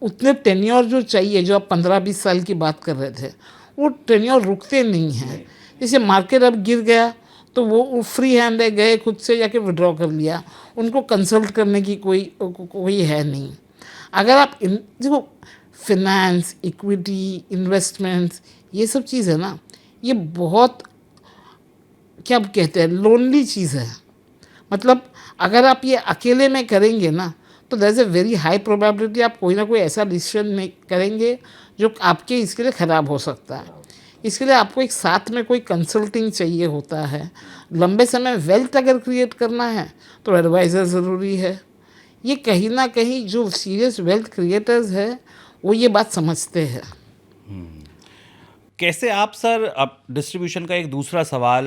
उतने टेन्योर जो चाहिए, जो आप 15-20 साल की बात कर रहे थे, वो टेन्योर रुकते नहीं हैं। जैसे मार्केट अब गिर गया तो वो फ्री हैंड है, गए खुद से जाके विड्रॉ कर लिया, उनको कंसल्ट करने की कोई है नहीं। अगर आप देखो फिनेंस, इक्विटी, इन्वेस्टमेंट्स, ये सब चीज़ है ना, ये बहुत क्या कहते हैं लोनली चीज़ है। मतलब अगर आप ये अकेले में करेंगे ना तो there is a very high probability आप कोई ना कोई ऐसा डिसीजन करेंगे जो आपके इसके लिए ख़राब हो सकता है। इसके लिए आपको एक साथ में कोई कंसल्टिंग चाहिए होता है। लंबे समय वेल्थ अगर क्रिएट करना है तो एडवाइज़र ज़रूरी है। ये कहीं ना कहीं जो सीरियस वेल्थ क्रिएटर्स है वो ये बात समझते हैं। कैसे आप सर, अब डिस्ट्रीब्यूशन का एक दूसरा सवाल,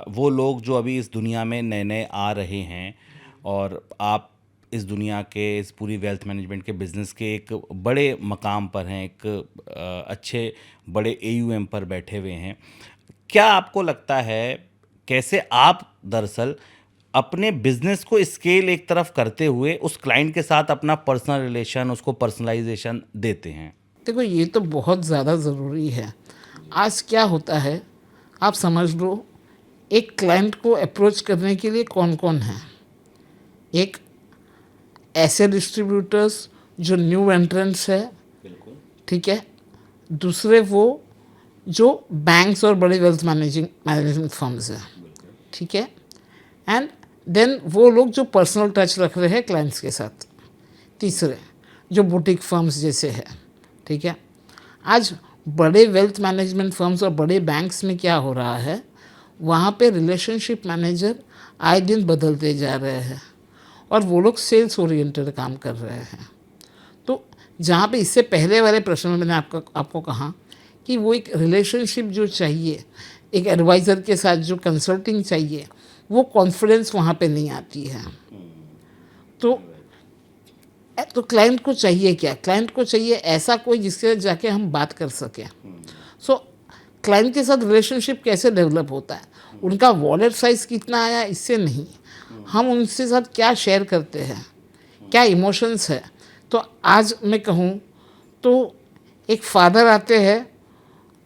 वो लोग जो अभी इस दुनिया में नए नए आ रहे हैं और आप इस दुनिया के, इस पूरी वेल्थ मैनेजमेंट के बिजनेस के एक बड़े मकाम पर हैं, एक अच्छे बड़े एयूएम पर बैठे हुए हैं, क्या आपको लगता है कैसे आप दरअसल अपने बिजनेस को स्केल एक तरफ करते हुए उस क्लाइंट के साथ अपना पर्सनल रिलेशन, उसको पर्सनलाइजेशन देते हैं? देखो ये तो बहुत ज़्यादा ज़रूरी है। आज क्या होता है, आप समझ लो एक क्लाइंट को अप्रोच करने के लिए कौन कौन है। एक ऐसे डिस्ट्रीब्यूटर्स जो न्यू एंट्रेंट्स है, ठीक है। दूसरे वो जो बैंक्स और बड़े वेल्थ मैनेजमेंट फर्म्स है, ठीक है। एंड देन वो लोग जो पर्सनल टच रख रहे हैं क्लाइंट्स के साथ। तीसरे जो बुटीक फर्म्स जैसे है, ठीक है। आज बड़े वेल्थ मैनेजमेंट फर्म्स और बड़े बैंक्स में क्या हो रहा है, वहाँ पे रिलेशनशिप मैनेजर आए दिन बदलते जा रहे हैं और वो लोग सेल्स ओरिएंटेड काम कर रहे हैं। तो जहाँ पे इससे पहले वाले प्रश्न में मैंने आपको कहा कि वो एक रिलेशनशिप जो चाहिए, एक एडवाइज़र के साथ जो कंसल्टिंग चाहिए, वो कॉन्फिडेंस वहाँ पे नहीं आती है। तो क्लाइंट को चाहिए क्या? क्लाइंट को चाहिए ऐसा कोई जिसके साथ जाके हम बात कर सकें। सो क्लाइंट के साथ रिलेशनशिप कैसे डेवलप होता है, उनका वॉलेट साइज़ कितना आया इससे नहीं, हम उनसे साथ क्या शेयर करते हैं, क्या इमोशंस है। तो आज मैं कहूँ तो एक फादर आते हैं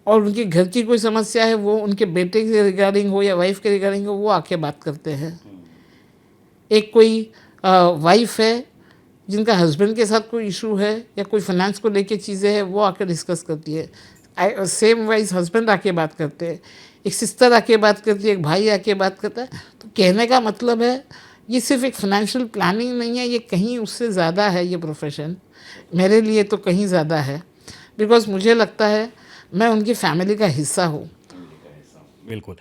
और उनके घर की कोई समस्या है, वो उनके बेटे के रिगार्डिंग हो या वाइफ के रिगार्डिंग हो, वो आके बात करते हैं। एक कोई वाइफ है जिनका हस्बैंड के साथ कोई इशू है या कोई फाइनेंस को लेके चीज़ें हैं, वो आकर डिस्कस करती है। सेम वाइज हस्बैंड आके बात करते हैं, एक सिस्टर आके बात करती है, एक भाई आके बात करता है। तो कहने का मतलब है ये सिर्फ एक फाइनेंशियल प्लानिंग नहीं है, ये कहीं उससे ज़्यादा है। ये प्रोफेशन मेरे लिए तो कहीं ज़्यादा है, बिकॉज मुझे लगता है मैं उनकी फैमिली का हिस्सा हूँ। बिल्कुल।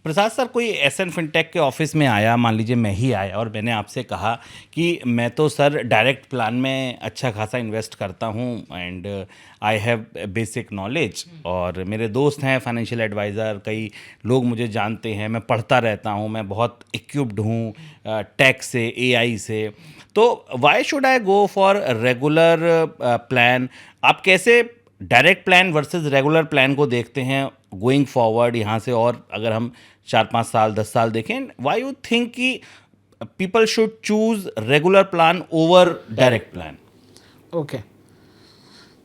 प्रसाद सर, कोई एसएन फिनटेक के ऑफिस में आया, मान लीजिए मैं ही आया और मैंने आपसे कहा कि मैं तो सर डायरेक्ट प्लान में अच्छा खासा इन्वेस्ट करता हूँ and I have basic knowledge, और मेरे दोस्त हैं फाइनेंशियल एडवाइज़र, कई लोग मुझे जानते हैं, मैं पढ़ता रहता हूँ, मैं बहुत इक्विप्ड हूँ टेक से, एआई से, तो why should I go for regular plan? आप कैसे direct plan versus regular plan को देखते हैं गोइंग फॉरवर्ड यहाँ से, और अगर हम 4-5 साल 10 साल देखें, व्हाई यू थिंक कि people should choose regular plan over direct plan? Okay,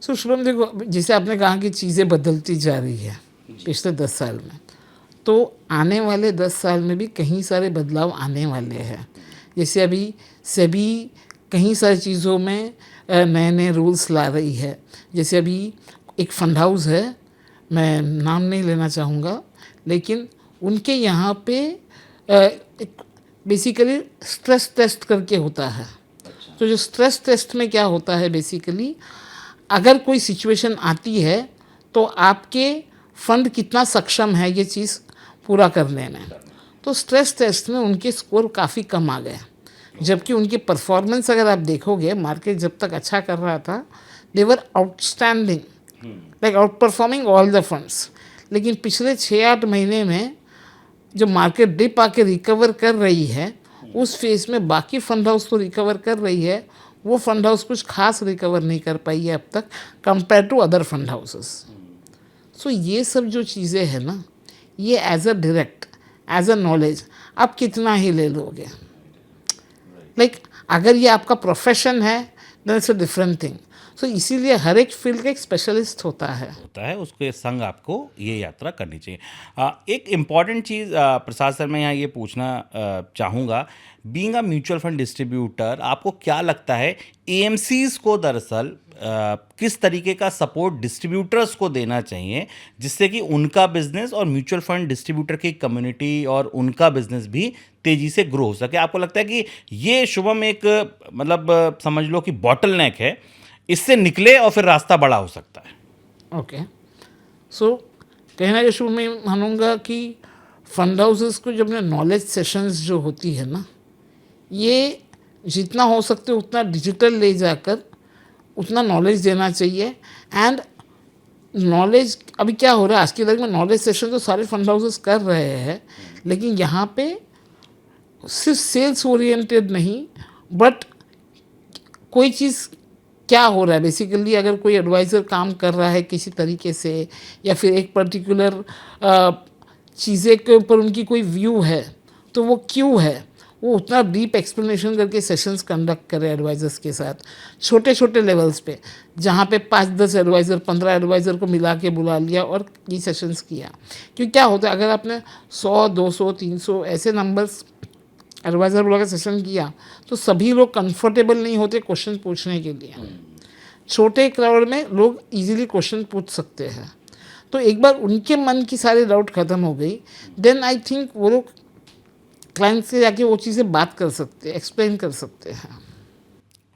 so Shubham, देखो जैसे आपने कहा कि चीज़ें बदलती जा रही है पिछले 10 साल में, तो आने वाले 10 साल में भी कहीं सारे बदलाव आने वाले हैं। जैसे अभी सभी कहीं सारी चीज़ों में नए नए रूल्स ला रही है। जैसे अभी एक फंड हाउस है, मैं नाम नहीं लेना चाहूँगा, लेकिन उनके यहाँ पे बेसिकली स्ट्रेस टेस्ट करके होता है। तो जो स्ट्रेस टेस्ट में क्या होता है, बेसिकली अगर कोई सिचुएशन आती है तो आपके फंड कितना सक्षम है ये चीज़ पूरा करने में। तो स्ट्रेस टेस्ट में उनके स्कोर काफ़ी कम आ गए, जबकि उनकी परफॉर्मेंस अगर आप देखोगे, मार्केट जब तक अच्छा कर रहा था, they were outstanding, like outperforming all the funds. लेकिन पिछले 6-8 महीने में जो मार्केट डिप आके रिकवर कर रही है, उस फेज में बाकी फंड हाउस तो रिकवर कर रही है, वो फंड हाउस कुछ खास रिकवर नहीं कर पाई है अब तक compare to other fund houses. So ये सब जो चीज़ें हैं ना, ये as a direct, as a knowledge आप कितना ही ले लोगे। लाइक अगर ये आपका प्रोफेशन है then it's a different thing. So इसीलिए हर एक फील्ड का एक स्पेशलिस्ट होता है। उसके संग आपको ये यात्रा करनी चाहिए। एक इम्पॉर्टेंट चीज़ प्रसाद सर मैं यहाँ ये पूछना चाहूँगा, being a mutual fund distributor आपको क्या लगता है एएमसीज को दरअसल किस तरीके का सपोर्ट डिस्ट्रीब्यूटर्स को देना चाहिए जिससे कि उनका बिजनेस और म्यूचुअल फंड डिस्ट्रीब्यूटर की कम्युनिटी और उनका बिजनेस भी तेजी से ग्रो हो सके? आपको लगता है कि ये शुभम एक मतलब समझ लो कि बॉटलनेक है, इससे निकले और फिर रास्ता बड़ा हो सकता है? ओके, सो कहना ये शुरू में मानूंगा कि फंड हाउसेस को जब नॉलेज सेशंस जो होती है ना, ये जितना हो सकते उतना डिजिटल ले जाकर उतना नॉलेज देना चाहिए। एंड नॉलेज अभी क्या हो रहा है आज की तारीख में, नॉलेज सेशन तो सारे फंड हाउसेस कर रहे हैं, लेकिन यहाँ पे सिर्फ सेल्स ओरिएंटेड नहीं, बट कोई चीज़ क्या हो रहा है बेसिकली, अगर कोई एडवाइज़र काम कर रहा है किसी तरीके से या फिर एक पर्टिकुलर चीज़ें के ऊपर उनकी कोई व्यू है तो वो क्यों है, वो उतना डीप एक्सप्लेनेशन करके सेशंस कंडक्ट करे एडवाइज़र्स के साथ छोटे छोटे लेवल्स पे, जहाँ पे 5-10 एडवाइज़र 15 एडवाइज़र को मिला के बुला लिया और ये सेशंस किया। क्योंकि क्या होता है अगर आपने 100 200 300 ऐसे नंबर्स एडवाइज़र बुला के सेशन किया तो सभी लोग कंफर्टेबल नहीं होते क्वेश्चन पूछने के लिए। छोटे क्राउड में लोग इजीली क्वेश्चन पूछ सकते हैं, तो एक बार उनके मन की सारी डाउट ख़त्म हो गई, देन आई थिंक वो लोग क्लाइंट से जाके वो चीज़ें बात कर सकते हैं, एक्सप्लेन कर सकते हैं।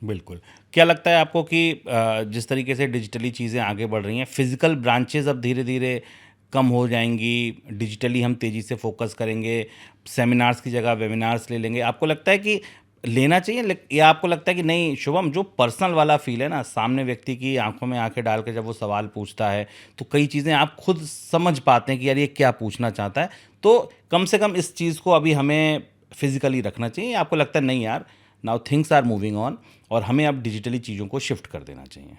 बिल्कुल। क्या लगता है आपको कि जिस तरीके से डिजिटली चीज़ें आगे बढ़ रही हैं, फिजिकल ब्रांचेज अब धीरे धीरे कम हो जाएंगी, डिजिटली हम तेज़ी से फोकस करेंगे, सेमिनार्स की जगह वेबिनार्स ले लेंगे, आपको लगता है कि लेना चाहिए या आपको लगता है कि नहीं शुभम, जो पर्सनल वाला फील है ना, सामने व्यक्ति की आंखों में आंखें डाल के जब वो सवाल पूछता है तो कई चीज़ें आप खुद समझ पाते हैं कि यार ये क्या पूछना चाहता है, तो कम से कम इस चीज़ को अभी हमें फिजिकली रखना चाहिए, आपको लगता है नहीं यार now things are moving on और हमें अब डिजिटली चीज़ों को शिफ्ट कर देना चाहिए?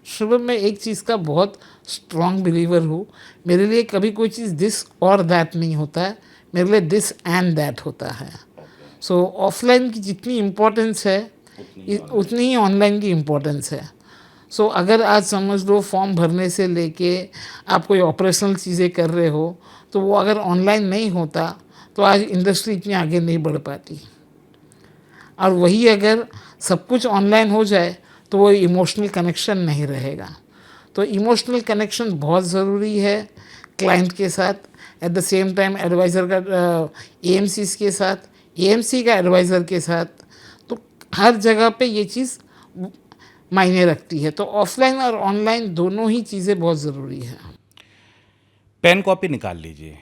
शुभ मैं एक चीज़ का बहुत स्ट्रॉन्ग बिलीवर हूँ, मेरे लिए कभी कोई चीज़ दिस और दैट नहीं होता है, मेरे लिए दिस एंड दैट होता है। सो ऑफलाइन की जितनी इम्पोर्टेंस है उतनी ही ऑनलाइन की इम्पोर्टेंस है। सो अगर आज समझ लो फॉर्म भरने से लेके आप कोई ऑपरेशनल चीज़ें कर रहे हो तो वो अगर ऑनलाइन नहीं होता तो आज इंडस्ट्री इतनी आगे नहीं बढ़ पाती, और वही अगर सब कुछ ऑनलाइन हो जाए तो वो इमोशनल कनेक्शन नहीं रहेगा। तो इमोशनल कनेक्शन बहुत ज़रूरी है क्लाइंट के साथ, at the same time advisor का एएमसीज़ के साथ, एएमसी का एडवाइज़र के साथ, तो हर जगह पे ये चीज़ मायने रखती है। तो ऑफलाइन और ऑनलाइन दोनों ही चीज़ें बहुत ज़रूरी है। पेन कॉपी निकाल लीजिए,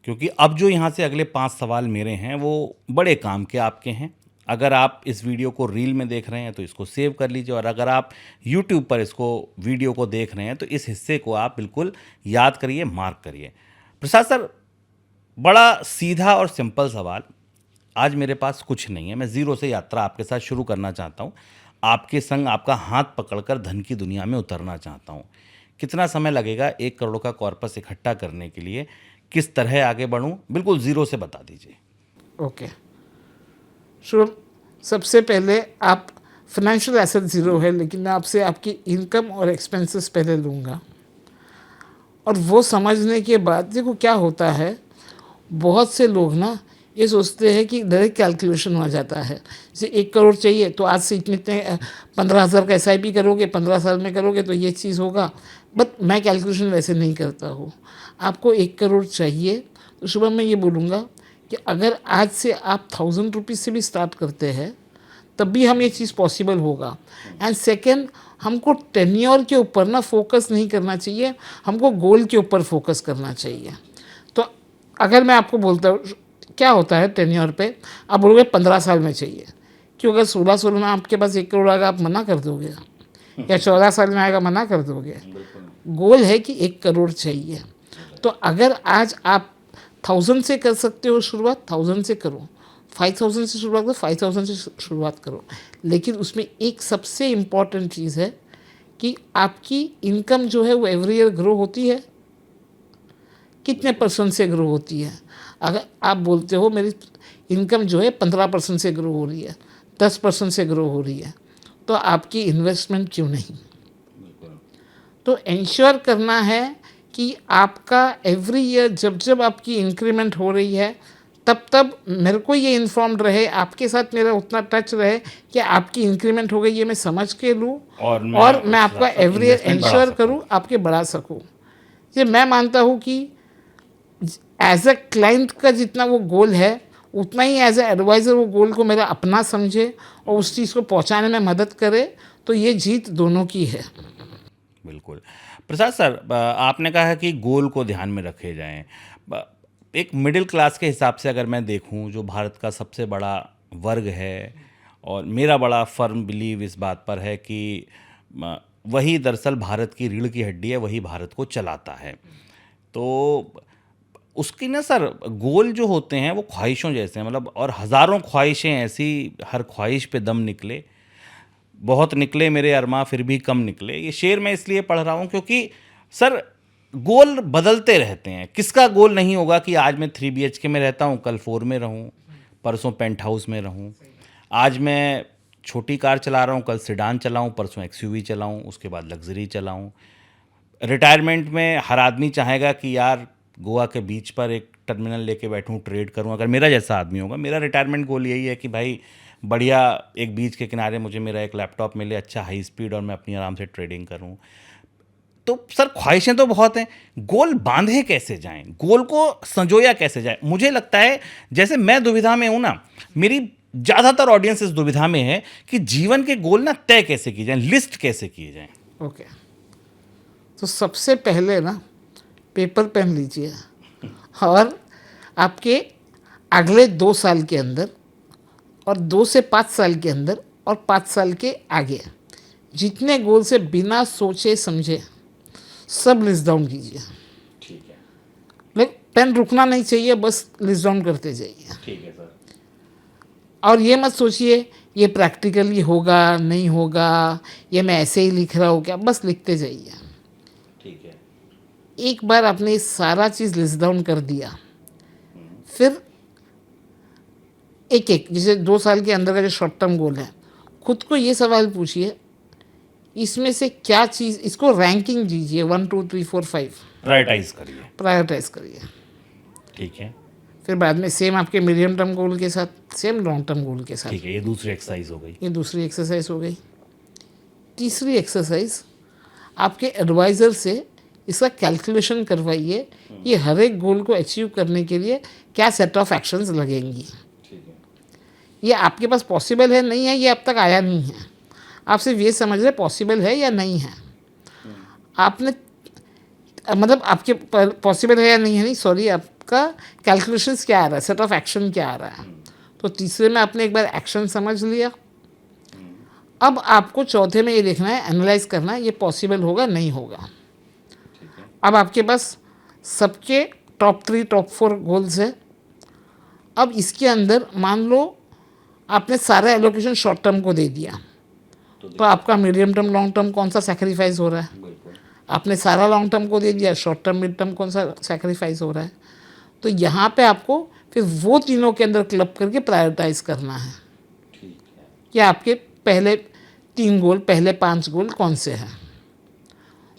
क्योंकि अब जो यहाँ से अगले 5 सवाल मेरे हैं वो बड़े काम के आपके हैं। अगर आप इस वीडियो को रील में देख रहे हैं तो इसको सेव कर लीजिए, और अगर आप यूट्यूब पर इसको वीडियो को देख रहे हैं तो इस हिस्से को आप बिल्कुल याद करिए, मार्क करिए। प्रसाद सर, बड़ा सीधा और सिंपल सवाल, आज मेरे पास कुछ नहीं है, मैं ज़ीरो से यात्रा आपके साथ शुरू करना चाहता हूँ, आपके संग आपका हाथ पकड़कर धन की दुनिया में उतरना चाहता हूँ। कितना समय लगेगा 1 करोड़ का कॉर्पस इकट्ठा करने के लिए? किस तरह आगे बढ़ूँ? बिल्कुल ज़ीरो से बता दीजिए। ओके शुभ, सबसे पहले आप फाइनेंशियल एसेट ज़ीरो है, लेकिन मैं आपसे आपकी इनकम और एक्सपेंसेस पहले लूँगा, और वो समझने के बाद देखो क्या होता है, बहुत से लोग ना ये सोचते हैं कि डायरेक्ट कैलकुलेशन हो जाता है, जैसे 1 करोड़ चाहिए तो आज से इतने 15,000 का SIP करोगे, 15 साल में करोगे तो ये चीज़ होगा, बट मैं कैलकुलेशन वैसे नहीं करता हूँ। आपको 1 करोड़ चाहिए तो सुबह मैं ये बोलूँगा कि अगर आज से आप 1000 रुपीज़ से भी स्टार्ट करते हैं तब भी हम ये चीज़ पॉसिबल होगा। एंड सेकेंड, हमको टेन्योर के ऊपर ना फोकस नहीं करना चाहिए, हमको गोल के ऊपर फोकस करना चाहिए। तो अगर मैं आपको बोलता हूँ क्या होता है टेन्योर पे, आप बोलोगे 15 साल में चाहिए, क्यों अगर 16 में आपके पास 1 करोड़ आएगा आप मना कर दोगे, या 14 साल में आएगा मना कर दोगे? गोल है कि 1 करोड़ चाहिए। तो अगर आज आप 1000 से कर सकते हो शुरुआत, 1000 से करो, 5000 से शुरुआत करो, 5000 से शुरुआत करो, लेकिन उसमें एक सबसे इम्पॉर्टेंट चीज़ है कि आपकी इनकम जो है वो एवरी ईयर ग्रो होती है, कितने % से ग्रो होती है? अगर आप बोलते हो मेरी इनकम जो है 15% से ग्रो हो रही है, 10% से ग्रो हो रही है, तो आपकी इन्वेस्टमेंट क्यों नहीं। तो इंश्योर करना है कि आपका एवरी ईयर जब जब आपकी इंक्रीमेंट हो रही है तब तब मेरे को ये इन्फॉर्म्ड रहे, आपके साथ मेरा उतना टच रहे कि आपकी इंक्रीमेंट हो गई ये मैं समझ के लूँ और और उस मैं हिसाब आपका से एवरी ईयर investment बढ़ा इंश्योर सकूं। करूँ, आपके बढ़ा सकूँ। ये मैं मानता हूँ कि एज अ क्लाइंट का जितना वो गोल है उतना ही एज अ एडवाइज़र वो गोल को मेरा अपना समझे और उस चीज़ को पहुँचाने में मदद करे, तो ये जीत दोनों की है। बिल्कुल। प्रसाद सर, आपने कहा है कि गोल को ध्यान में रखे जाएँ। एक मिडिल क्लास के हिसाब से अगर मैं देखूँ, जो भारत का सबसे बड़ा वर्ग है, और मेरा बड़ा फर्म बिलीव इस बात पर है कि वही दरअसल भारत की रीढ़ की हड्डी है, वही भारत को चलाता है। तो उसकी ना सर, गोल जो होते हैं वो ख्वाहिशों जैसे हैं, मतलब, और हज़ारों ख्वाहिशें ऐसी, हर ख्वाहिश पे दम निकले, बहुत निकले मेरे अरमा फिर भी कम निकले। ये शेर मैं इसलिए पढ़ रहा हूँ क्योंकि सर, गोल बदलते रहते हैं। किसका गोल नहीं होगा कि आज मैं 3 BHK में रहता हूँ, कल 4 में रहूँ, परसों पेंट हाउस में रहूँ। आज मैं छोटी कार चला रहा हूँ, कल सेडान चलाऊँ, परसों एक्सयूवी चलाऊँ, उसके बाद लग्जरी चलाऊँ। रिटायरमेंट में हर आदमी चाहेगा कि यार गोवा के बीच पर एक टर्मिनल लेके बैठूं, ट्रेड करूं। अगर मेरा जैसा आदमी होगा, मेरा रिटायरमेंट गोल यही है कि भाई बढ़िया एक बीच के किनारे मुझे मेरा एक लैपटॉप मिले, अच्छा हाई स्पीड, और मैं अपनी आराम से ट्रेडिंग करूं। तो सर, ख्वाहिशें तो बहुत हैं, गोल बांधे कैसे जाएं, गोल को संजोया कैसे जाए। मुझे लगता है जैसे मैं दुविधा में हूं ना, मेरी ज़्यादातर ऑडियंस इस दुविधा में है कि जीवन के गोल ना तय कैसे किए जाएं, लिस्ट कैसे किए जाएं। ओके, तो सबसे पहले ना पेपर पेन लीजिए और आपके अगले 2 साल के अंदर और 2 से 5 साल के अंदर और 5 साल के आगे जितने गोल से बिना सोचे समझे सब लिस्ट डाउन कीजिए। ठीक है, लेकिन पेन रुकना नहीं चाहिए, बस लिस्ट डाउन करते जाइए। ठीक है सर। और ये मत सोचिए ये प्रैक्टिकली होगा नहीं होगा, ये मैं ऐसे ही लिख रहा हूँ क्या, बस लिखते जाइए। ठीक है। एक बार आपने ये सारा चीज़ लिस्ट डाउन कर दिया, फिर एक एक जैसे 2 साल के अंदर का जो शॉर्ट टर्म गोल है, खुद को ये सवाल पूछिए इसमें से क्या चीज़, इसको रैंकिंग दीजिए 1 2 3 4 5, प्रायोरिटाइज करिए। प्रायोरिटाइज करिए। ठीक है, फिर बाद में सेम आपके मीडियम टर्म गोल के साथ, सेम लॉन्ग टर्म गोल के साथ। ठीक है, ये दूसरी एक्सरसाइज हो गई। ये दूसरी एक्सरसाइज हो गई। तीसरी एक्सरसाइज, आपके एडवाइज़र से इसका कैलकुलेशन करवाइए ये हर एक गोल को अचीव करने के लिए क्या सेट ऑफ एक्शंस लगेंगी। ये आपके पास पॉसिबल है नहीं है, ये अब तक आया नहीं है, आप सिर्फ ये समझ रहे पॉसिबल है या नहीं है। आपने मतलब आपके पॉसिबल है या नहीं है, नहीं सॉरी, आपका कैलकुलेशंस क्या आ रहा है, सेट ऑफ एक्शन क्या आ रहा है। तो तीसरे में आपने एक बार एक्शन समझ लिया, अब आपको चौथे में ये देखना है, एनालाइज करना है ये पॉसिबल होगा नहीं होगा। अब आपके पास सबके टॉप 3 टॉप 4 गोल्स है। अब इसके अंदर मान लो आपने सारा एलोकेशन शॉर्ट टर्म को दे दिया, तो आपका मीडियम टर्म लॉन्ग टर्म कौन सा सेक्रीफाइस हो रहा है। आपने सारा लॉन्ग टर्म को दे दिया, शॉर्ट टर्म मिड टर्म कौन सा सेक्रीफाइस हो रहा है। तो यहाँ पे आपको फिर वो तीनों के अंदर क्लब करके प्रायोरिटाइज करना है कि आपके पहले 3 गोल, पहले 5 गोल कौन से हैं।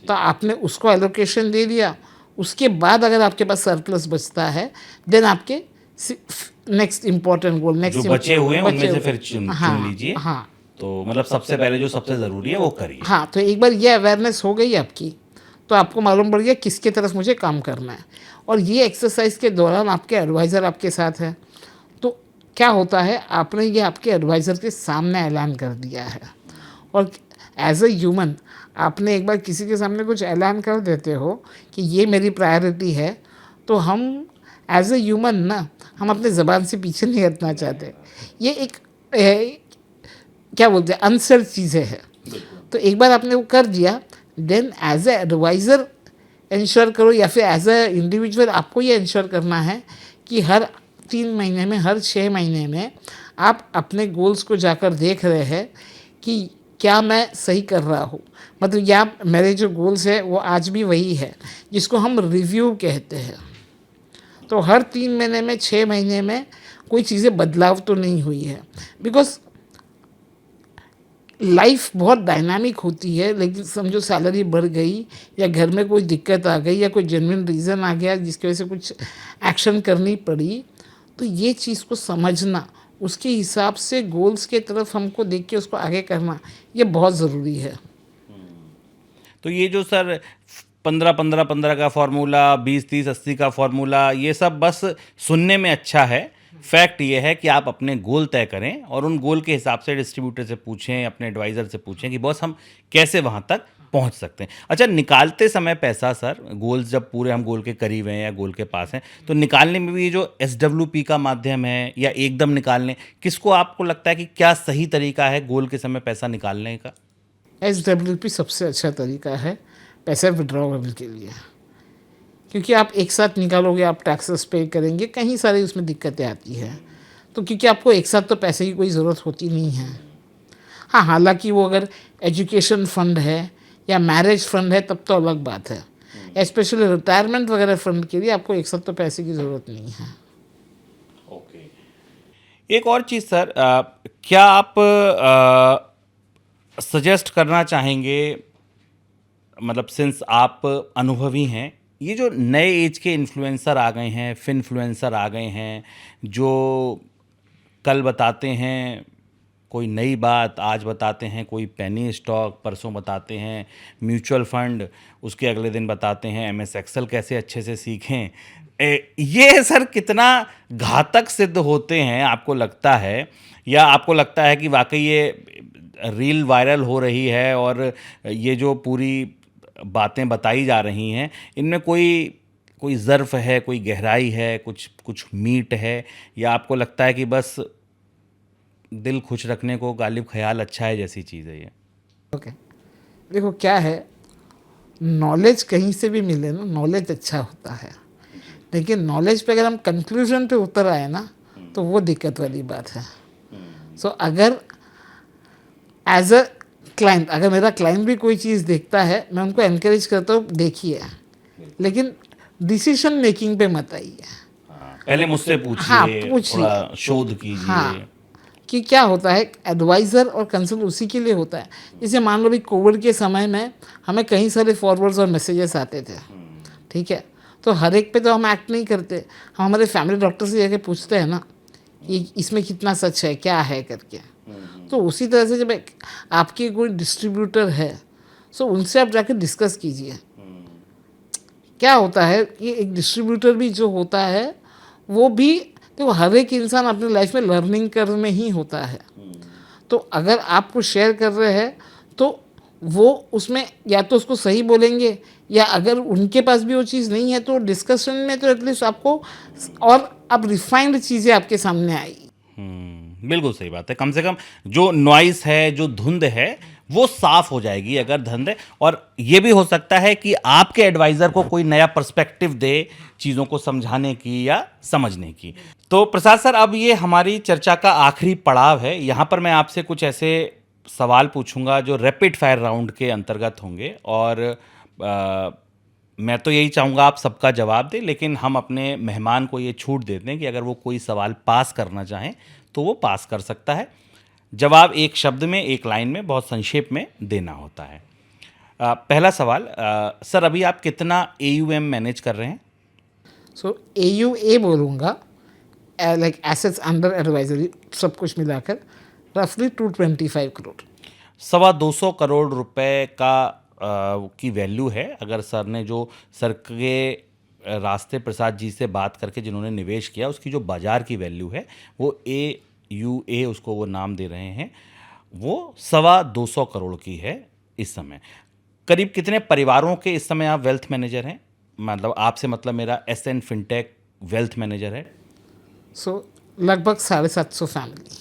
तो आपने उसको एलोकेशन दे दिया, उसके बाद अगर आपके पास सरप्लस बचता है देन आपके नेक्स्ट इंपॉर्टेंट गोल, नेक्स्ट जो बचे हुए हैं उनमें से फिर चुन लीजिए। हाँ, तो मतलब सबसे पहले जो सबसे ज़रूरी है वो करिए। हाँ, तो एक बार ये अवेयरनेस हो गई आपकी, तो आपको मालूम पड़ गया किसके तरफ मुझे काम करना है। और ये एक्सरसाइज के दौरान आपके एडवाइज़र आपके साथ है, तो क्या होता है, आपने ये आपके एडवाइज़र के सामने ऐलान कर दिया है। और एज अ ह्यूमन आपने एक बार किसी के सामने कुछ ऐलान कर देते हो कि ये मेरी प्रायोरिटी है, तो हम एज अ ह्यूमन ना, हम अपने ज़बान से पीछे नहीं हटना चाहते। ये एक क्या बोलते हैं, अनसर चीज़ें हैं। तो एक बार आपने वो कर दिया, then as a advisor ensure करो, या फिर एज ए इंडिविजुअल आपको ये इंश्योर करना है कि हर 3 महीने में, हर 6 महीने में आप अपने गोल्स को जाकर देख रहे हैं कि क्या मैं सही कर रहा हूँ। मतलब या मेरे जो गोल्स है वो आज भी वही है, जिसको हम रिव्यू कहते हैं। तो हर 3 महीने में, 6 महीने में कोई चीज़ें बदलाव तो नहीं हुई है, बिकॉज लाइफ बहुत डायनामिक होती है, लेकिन समझो सैलरी बढ़ गई या घर में कोई दिक्कत आ गई या कोई जेन्युइन रीज़न आ गया जिसकी वजह से कुछ एक्शन करनी पड़ी, तो ये चीज़ को समझना, उसके हिसाब से गोल्स के तरफ हमको देख के उसको आगे करना, ये बहुत ज़रूरी है। तो ये जो सर 15-15-15 का फॉर्मूला, 20-30-80 का फॉर्मूला, ये सब बस सुनने में अच्छा है। फैक्ट ये है कि आप अपने गोल तय करें और उन गोल के हिसाब से डिस्ट्रीब्यूटर से पूछें, अपने एडवाइज़र से पूछें कि बॉस हम कैसे वहाँ तक पहुँच सकते हैं। अच्छा, निकालते समय पैसा सर, गोल्स जब पूरे हम गोल के करीब हैं या गोल के पास हैं, तो निकालने में भी ये जो SWP का माध्यम है या एकदम निकालने, किसको आपको लगता है कि क्या सही तरीका है गोल के समय पैसा निकालने का? SWP सबसे अच्छा तरीका है पैसा विड्रॉवल के लिए, क्योंकि आप एक साथ निकालोगे, आप टैक्सेस पे करेंगे, कहीं सारी उसमें दिक्कतें आती हैं। तो क्योंकि आपको एक साथ तो पैसे की कोई ज़रूरत होती नहीं है। हाँ, हालांकि वो अगर एजुकेशन फ़ंड है या मैरिज फ़ंड है तब तो अलग बात है। स्पेशली रिटायरमेंट वगैरह फ़ंड के लिए आपको एक साथ तो पैसे की ज़रूरत नहीं है। ओके। एक और चीज़ सर, क्या आप सजेस्ट करना चाहेंगे, मतलब सिंस आप अनुभवी हैं, ये जो नए एज के इन्फ्लुएंसर आ गए हैं, फिनफ्लुएंसर आ गए हैं, जो कल बताते हैं कोई नई बात, आज बताते हैं कोई पेनी स्टॉक, परसों बताते हैं म्यूचुअल फंड, उसके अगले दिन बताते हैं MS एक्सेल कैसे अच्छे से सीखें, ये सर कितना घातक सिद्ध होते हैं आपको लगता है? या आपको लगता है कि वाकई ये रील वायरल हो रही है और ये जो पूरी बातें बताई जा रही हैं, इनमें कोई कोई ज़र्फ़ है, कोई गहराई है, कुछ कुछ मीट है, या आपको लगता है कि बस दिल खुश रखने को गालिब ख़याल अच्छा है जैसी चीज़ है ये? ओके, देखो क्या है, नॉलेज कहीं से भी मिले ना, नॉलेज अच्छा होता है, लेकिन नॉलेज पे अगर हम कंक्लूजन पे उतर आए ना, तो वो दिक्कत वाली बात है। सो अगर एज अ क्लाइंट, अगर मेरा क्लाइंट भी कोई चीज़ देखता है, मैं उनको एनकरेज करता हूँ देखिए, लेकिन डिसीजन मेकिंग पे मत आइए। पहले मुझसे हाँ, पूछिए, पूछिए। थोड़ा शोध कीजिए। हाँ, कि क्या होता है, एडवाइज़र और कंसल्ट उसी के लिए होता है। जैसे मान लो भी कोविड के समय में हमें कई सारे फॉरवर्ड्स और मैसेजेस आते थे, ठीक है, तो हर एक पे तो हम एक्ट नहीं करते, हम हमारे फैमिली डॉक्टर से जाके पूछते हैं ना कि इसमें कितना सच है, क्या है करके। तो उसी तरह से जब आपकी कोई डिस्ट्रीब्यूटर है, सो उनसे आप जाके डिस्कस कीजिए। क्या होता है कि एक डिस्ट्रीब्यूटर भी जो होता है वो भी, तो हर एक इंसान अपनी लाइफ में लर्निंग करने ही होता है। तो अगर आप कुछ शेयर कर रहे हैं तो वो उसमें या तो उसको सही बोलेंगे, या अगर उनके पास भी वो चीज़ नहीं है तो डिस्कशन में तो एटलीस्ट आपको और अब रिफाइंड चीज़ें आपके सामने आई। बिल्कुल सही बात है। कम से कम जो नॉइस है, जो धुंध है, वो साफ हो जाएगी अगर धुंध है। और ये भी हो सकता है कि आपके एडवाइज़र को कोई नया पर्सपेक्टिव दे चीज़ों को समझाने की या समझने की। तो प्रसाद सर, अब ये हमारी चर्चा का आखिरी पड़ाव है। यहाँ पर मैं आपसे कुछ ऐसे सवाल पूछूंगा जो रैपिड फायर राउंड के अंतर्गत होंगे, और मैं तो यही चाहूँगा आप सबका जवाब दें, लेकिन हम अपने मेहमान को ये छूट देते हैं कि अगर वो कोई सवाल पास करना चाहें तो वो पास कर सकता है। जवाब एक शब्द में, एक लाइन में, बहुत संक्षेप में देना होता है। पहला सवाल, सर अभी आप कितना AUM मैनेज कर रहे हैं? सो AUA बोलूँगा, लाइक एसेट्स अंडर एडवाइजरी सब कुछ मिलाकर रफली 225 करोड़। 225 करोड़ रुपए का की वैल्यू है। अगर सर ने जो सर के रास्ते प्रसाद जी से बात करके जिन्होंने निवेश किया, उसकी जो बाज़ार की वैल्यू है वो AUA, उसको वो नाम दे रहे हैं, वो 225 करोड़ की है इस समय। करीब कितने परिवारों के इस समय आप वेल्थ मैनेजर हैं? मतलब आपसे मतलब मेरा SN फिनटेक वेल्थ मैनेजर है। सो लगभग 750 फैमिली।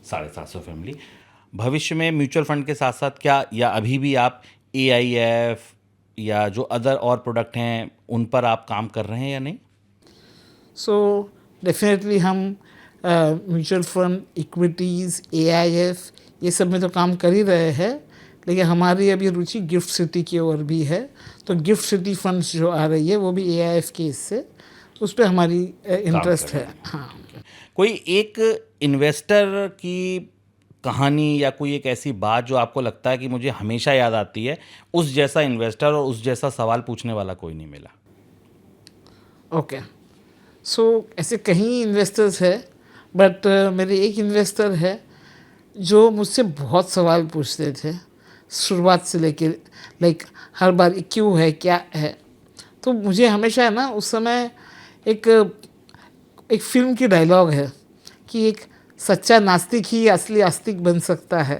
750 फैमिली। भविष्य में म्यूचुअल फंड के साथ साथ क्या, या अभी भी आप AIF या जो अदर और प्रोडक्ट हैं उन पर आप काम कर रहे हैं या नहीं? सो डेफिनेटली हम म्यूचुअल फंड, इक्विटीज़, AIF ये सब में तो काम कर ही रहे हैं, लेकिन हमारी अभी रुचि गिफ्ट सिटी की ओर भी है। तो गिफ्ट सिटी फंड्स जो आ रही है वो भी AIF के इससे, उस पर हमारी इंटरेस्ट है। हाँ, कोई एक इन्वेस्टर की कहानी या कोई एक ऐसी बात जो आपको लगता है कि मुझे हमेशा याद आती है, उस जैसा इन्वेस्टर और उस जैसा सवाल पूछने वाला कोई नहीं मिला? ओके, सो ऐसे कहीं इन्वेस्टर्स है, बट मेरे एक इन्वेस्टर है जो मुझसे बहुत सवाल पूछते थे शुरुआत से लेके, लाइक हर बार ये क्यों है, क्या है। तो मुझे हमेशा है ना, उस समय एक एक फिल्म की डायलॉग है कि एक सच्चा नास्तिक ही असली आस्तिक बन सकता है,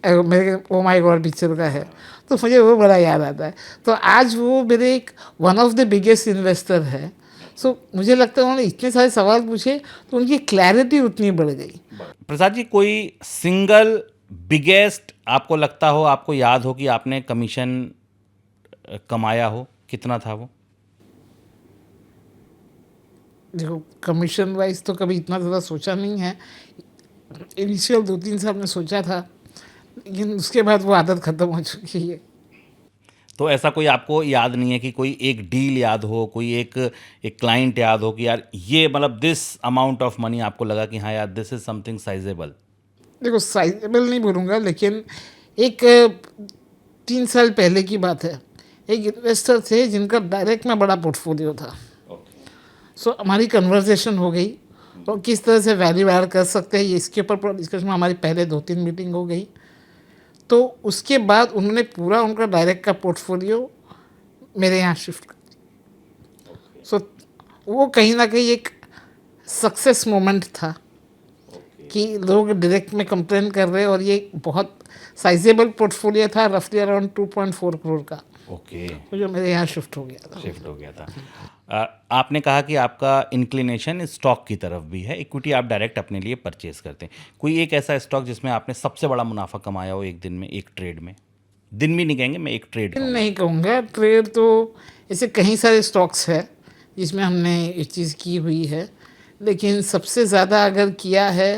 मेरे ओ माय गॉड पिक्चर का है। तो मुझे वो बड़ा याद आता है। तो आज वो मेरे एक one of the biggest investor है। सो मुझे लगता है उन्होंने इतने सारे सवाल पूछे तो उनकी क्लैरिटी उतनी बढ़ गई। प्रसाद जी, कोई सिंगल बिगेस्ट आपको लगता हो, आपको याद हो कि आपने कमीशन कमाया हो, कितना था वो? देखो, कमीशन वाइज तो कभी इतना ज़्यादा सोचा नहीं है। इनिशियल 2-3 साल में सोचा था, लेकिन उसके बाद वो आदत ख़त्म हो चुकी है। तो ऐसा कोई आपको याद नहीं है कि कोई एक डील याद हो, कोई एक एक क्लाइंट याद हो कि यार ये मतलब दिस अमाउंट ऑफ मनी आपको लगा कि हाँ यार दिस इज समथिंग साइजेबल? देखो, साइजेबल नहीं बोलूँगा, लेकिन एक 3 साल पहले की बात है। एक इन्वेस्टर थे जिनका डायरेक्ट में बड़ा पोर्टफोलियो था। सो हमारी कन्वर्सेशन हो गई और किस तरह से वैल्यू ऐड कर सकते हैं ये इसके ऊपर पूरा डिस्कशन हमारी पहले 2-3 मीटिंग हो गई। तो उसके बाद उन्होंने पूरा उनका डायरेक्ट का पोर्टफोलियो मेरे यहाँ शिफ्ट कर दिया। सो वो कहीं ना कहीं एक सक्सेस मोमेंट था कि लोग डायरेक्ट में कंप्लेन कर रहे, और ये बहुत साइजेबल पोर्टफोलियो था, रफली अराउंड 2.4 करोड़ का। ओके, तो जो मेरे यहाँ शिफ्ट हो गया था। शिफ्ट हो गया था। आपने कहा कि आपका इंक्लिनेशन स्टॉक की तरफ भी है, इक्विटी आप डायरेक्ट अपने लिए परचेज करते हैं। कोई एक ऐसा स्टॉक जिसमें आपने सबसे बड़ा मुनाफा कमाया हो एक दिन में, एक ट्रेड में? दिन भी नहीं कहेंगे, मैं एक ट्रेड कहूँगा। नहीं कहूँगा ट्रेड, तो ऐसे कई सारे स्टॉक्स है जिसमें हमने ये चीज़ की हुई है, लेकिन सबसे ज़्यादा अगर किया है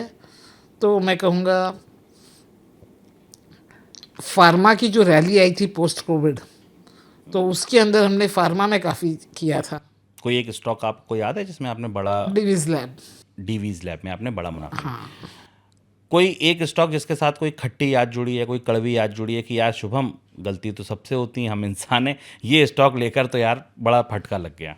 तो मैं कहूँगा फार्मा की जो रैली आई थी पोस्ट कोविड, तो उसके अंदर हमने फार्मा में काफ़ी किया था। कोई एक स्टॉक आपको याद है जिसमें आपने बड़ा? डिवीज लैब। डीवीज लैब में आपने बड़ा मुनाफा? हाँ, कोई एक स्टॉक जिसके साथ कोई खट्टी याद जुड़ी है, कोई कड़वी याद जुड़ी है कि यार शुभम, गलती तो सबसे होती है, हम इंसान हैं, ये स्टॉक लेकर तो यार बड़ा फटका लग गया?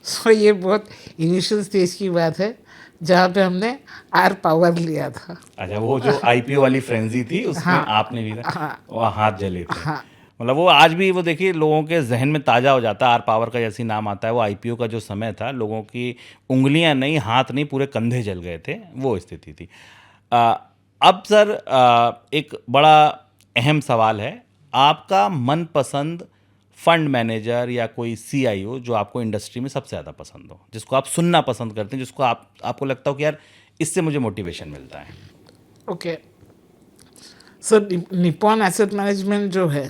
सो ये बहुत इनिशियल स्टेज की बात है जहाँ पे हमने आर पावर लिया था। अच्छा, वो जो आईपीओ वाली फ्रेंजी थी उसमें हाँ, आपने भी हाँ, वो हाथ जले थे? हाँ, मतलब वो आज भी वो देखिए लोगों के जहन में ताज़ा हो जाता है, आर पावर का जैसे ही नाम आता है। वो आईपीओ का जो समय था, लोगों की उंगलियां नहीं, हाथ नहीं, पूरे कंधे जल गए थे, वो स्थिति थी। अब सर, एक बड़ा अहम सवाल है, आपका मनपसंद फंड मैनेजर या कोई सीआईओ जो आपको इंडस्ट्री में सबसे ज़्यादा पसंद हो, जिसको आप सुनना पसंद करते हैं, जिसको आपको लगता हो कि यार इससे मुझे मोटिवेशन मिलता है? Okay sir, Nippon asset management जो है,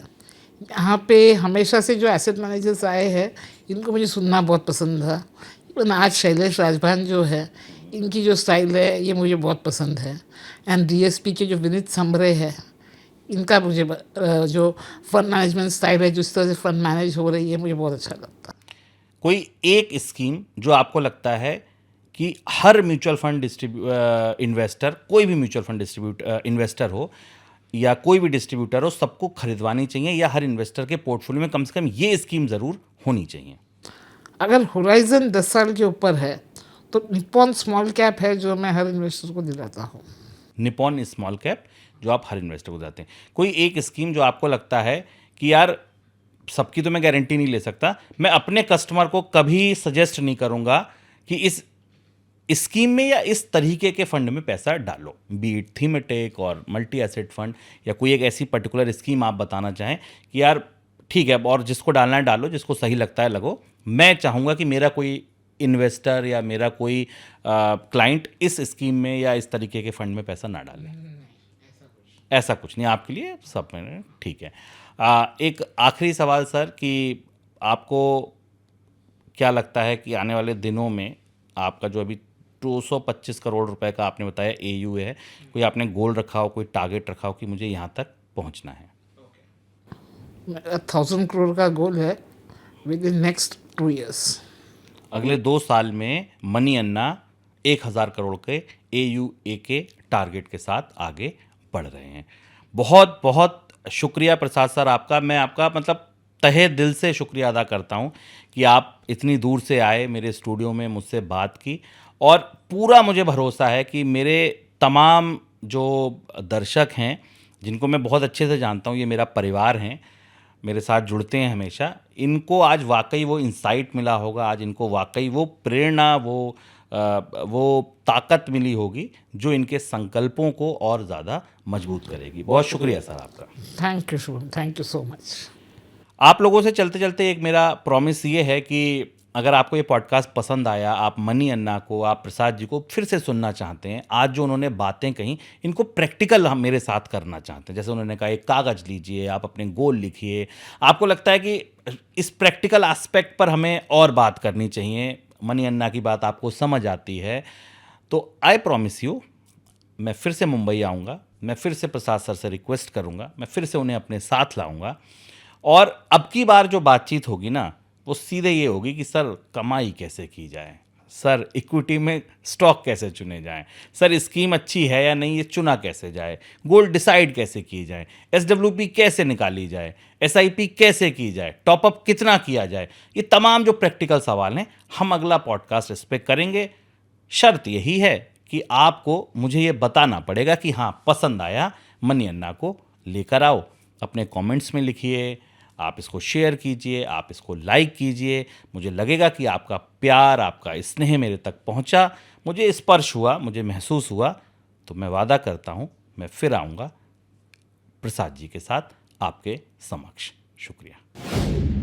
यहाँ पे हमेशा से जो एसेट मैनेजर्स आए हैं इनको मुझे सुनना बहुत पसंद था। इवन आज शैलेश राजभान जो है, इनकी जो स्टाइल है ये मुझे बहुत पसंद है। एंड डीएसपी के जो विनीत समरे है, इनका मुझे जो फंड मैनेजमेंट स्टाइल है, जिस तरह से फंड मैनेज हो रही है, मुझे बहुत अच्छा लगता है। कोई एक स्कीम जो आपको लगता है कि हर म्यूचुअल फंड इन्वेस्टर, कोई भी म्यूचुअल फंड इन्वेस्टर हो या कोई भी डिस्ट्रीब्यूटर हो, सबको खरीदवानी चाहिए, या हर इन्वेस्टर के पोर्टफोलियो में कम से कम ये स्कीम ज़रूर होनी चाहिए? अगर होराइजन 10 साल के ऊपर है तो निपॉन स्मॉल कैप है जो मैं हर इन्वेस्टर को दिलाता हूँ। निपॉन स्मॉल कैप जो आप हर इन्वेस्टर को देते हैं। कोई एक स्कीम जो आपको लगता है कि यार सबकी तो मैं गारंटी नहीं ले सकता, मैं अपने कस्टमर को कभी सजेस्ट नहीं करूंगा कि इस स्कीम में या इस तरीके के फंड में पैसा डालो, बीट थीमेटिक और मल्टी एसेट फंड, या कोई एक ऐसी पर्टिकुलर स्कीम आप बताना चाहें कि यार ठीक है, और जिसको डालना है डालो, जिसको सही लगता है लगो, मैं चाहूँगा कि मेरा कोई इन्वेस्टर या मेरा कोई क्लाइंट इस स्कीम में या इस तरीके के फंड में पैसा ना डाले? ऐसा कुछ नहीं, आपके लिए सब में ठीक है। एक आखिरी सवाल सर, कि आपको क्या लगता है कि आने वाले दिनों में आपका जो अभी 225 करोड़ रुपए का आपने बताया एयू है, कोई आपने गोल रखा हो, कोई टारगेट रखा हो कि मुझे यहाँ तक पहुँचना है? मेरा 1000 करोड़ का गोल है विद इन नेक्स्ट 2 years। अगले 2 साल में मनी अन्ना 1000 करोड़ के AUA के टारगेट के साथ आगे बढ़ रहे हैं। बहुत बहुत शुक्रिया प्रसाद सर आपका। मैं आपका मतलब तहे दिल से शुक्रिया अदा करता हूं कि आप इतनी दूर से आए, मेरे स्टूडियो में मुझसे बात की, और पूरा मुझे भरोसा है कि मेरे तमाम जो दर्शक हैं, जिनको मैं बहुत अच्छे से जानता हूं, ये मेरा परिवार हैं, मेरे साथ जुड़ते हैं हमेशा, इनको आज वाकई वो इंसाइट मिला होगा, आज इनको वाकई वो प्रेरणा, वो ताकत मिली होगी जो इनके संकल्पों को और ज़्यादा मजबूत करेगी। बहुत शुक्रिया सर आपका। Thank you Shubham, thank you so much. आप लोगों से चलते चलते एक मेरा प्रॉमिस ये है कि अगर आपको ये पॉडकास्ट पसंद आया, आप मनी अन्ना को, आप प्रसाद जी को फिर से सुनना चाहते हैं, आज जो उन्होंने बातें कहीं इनको प्रैक्टिकल हम मेरे साथ करना चाहते हैं, जैसे उन्होंने कहा एक कागज़ लीजिए, आप अपने गोल लिखिए, आपको लगता है कि इस प्रैक्टिकल एस्पेक्ट पर हमें और बात करनी चाहिए, मनी अन्ना की बात आपको समझ आती है, तो आई प्रॉमिस यू, मैं फिर से मुंबई आऊँगा, मैं फिर से प्रसाद सर से रिक्वेस्ट करूँगा, मैं फिर से उन्हें अपने साथ लाऊँगा, और अब की बार जो बातचीत होगी ना, वो सीधे ये होगी कि सर कमाई कैसे की जाए, सर इक्विटी में स्टॉक कैसे चुने जाएं, सर स्कीम अच्छी है या नहीं ये चुना कैसे जाए, गोल डिसाइड कैसे की जाए, SWP कैसे निकाली जाए, SIP कैसे की जाए, टॉपअप कितना किया जाए, ये तमाम जो प्रैक्टिकल सवाल हैं हम अगला पॉडकास्ट इस पर करेंगे। शर्त यही है कि आपको मुझे ये बताना पड़ेगा कि हाँ पसंद आया, मनी अन्ना को लेकर आओ। अपने कमेंट्स में लिखिए, आप इसको शेयर कीजिए, आप इसको लाइक कीजिए। मुझे लगेगा कि आपका प्यार, आपका स्नेह मेरे तक पहुंचा, मुझे स्पर्श हुआ, मुझे महसूस हुआ, तो मैं वादा करता हूं मैं फिर आऊँगा प्रसाद जी के साथ आपके समक्ष। शुक्रिया।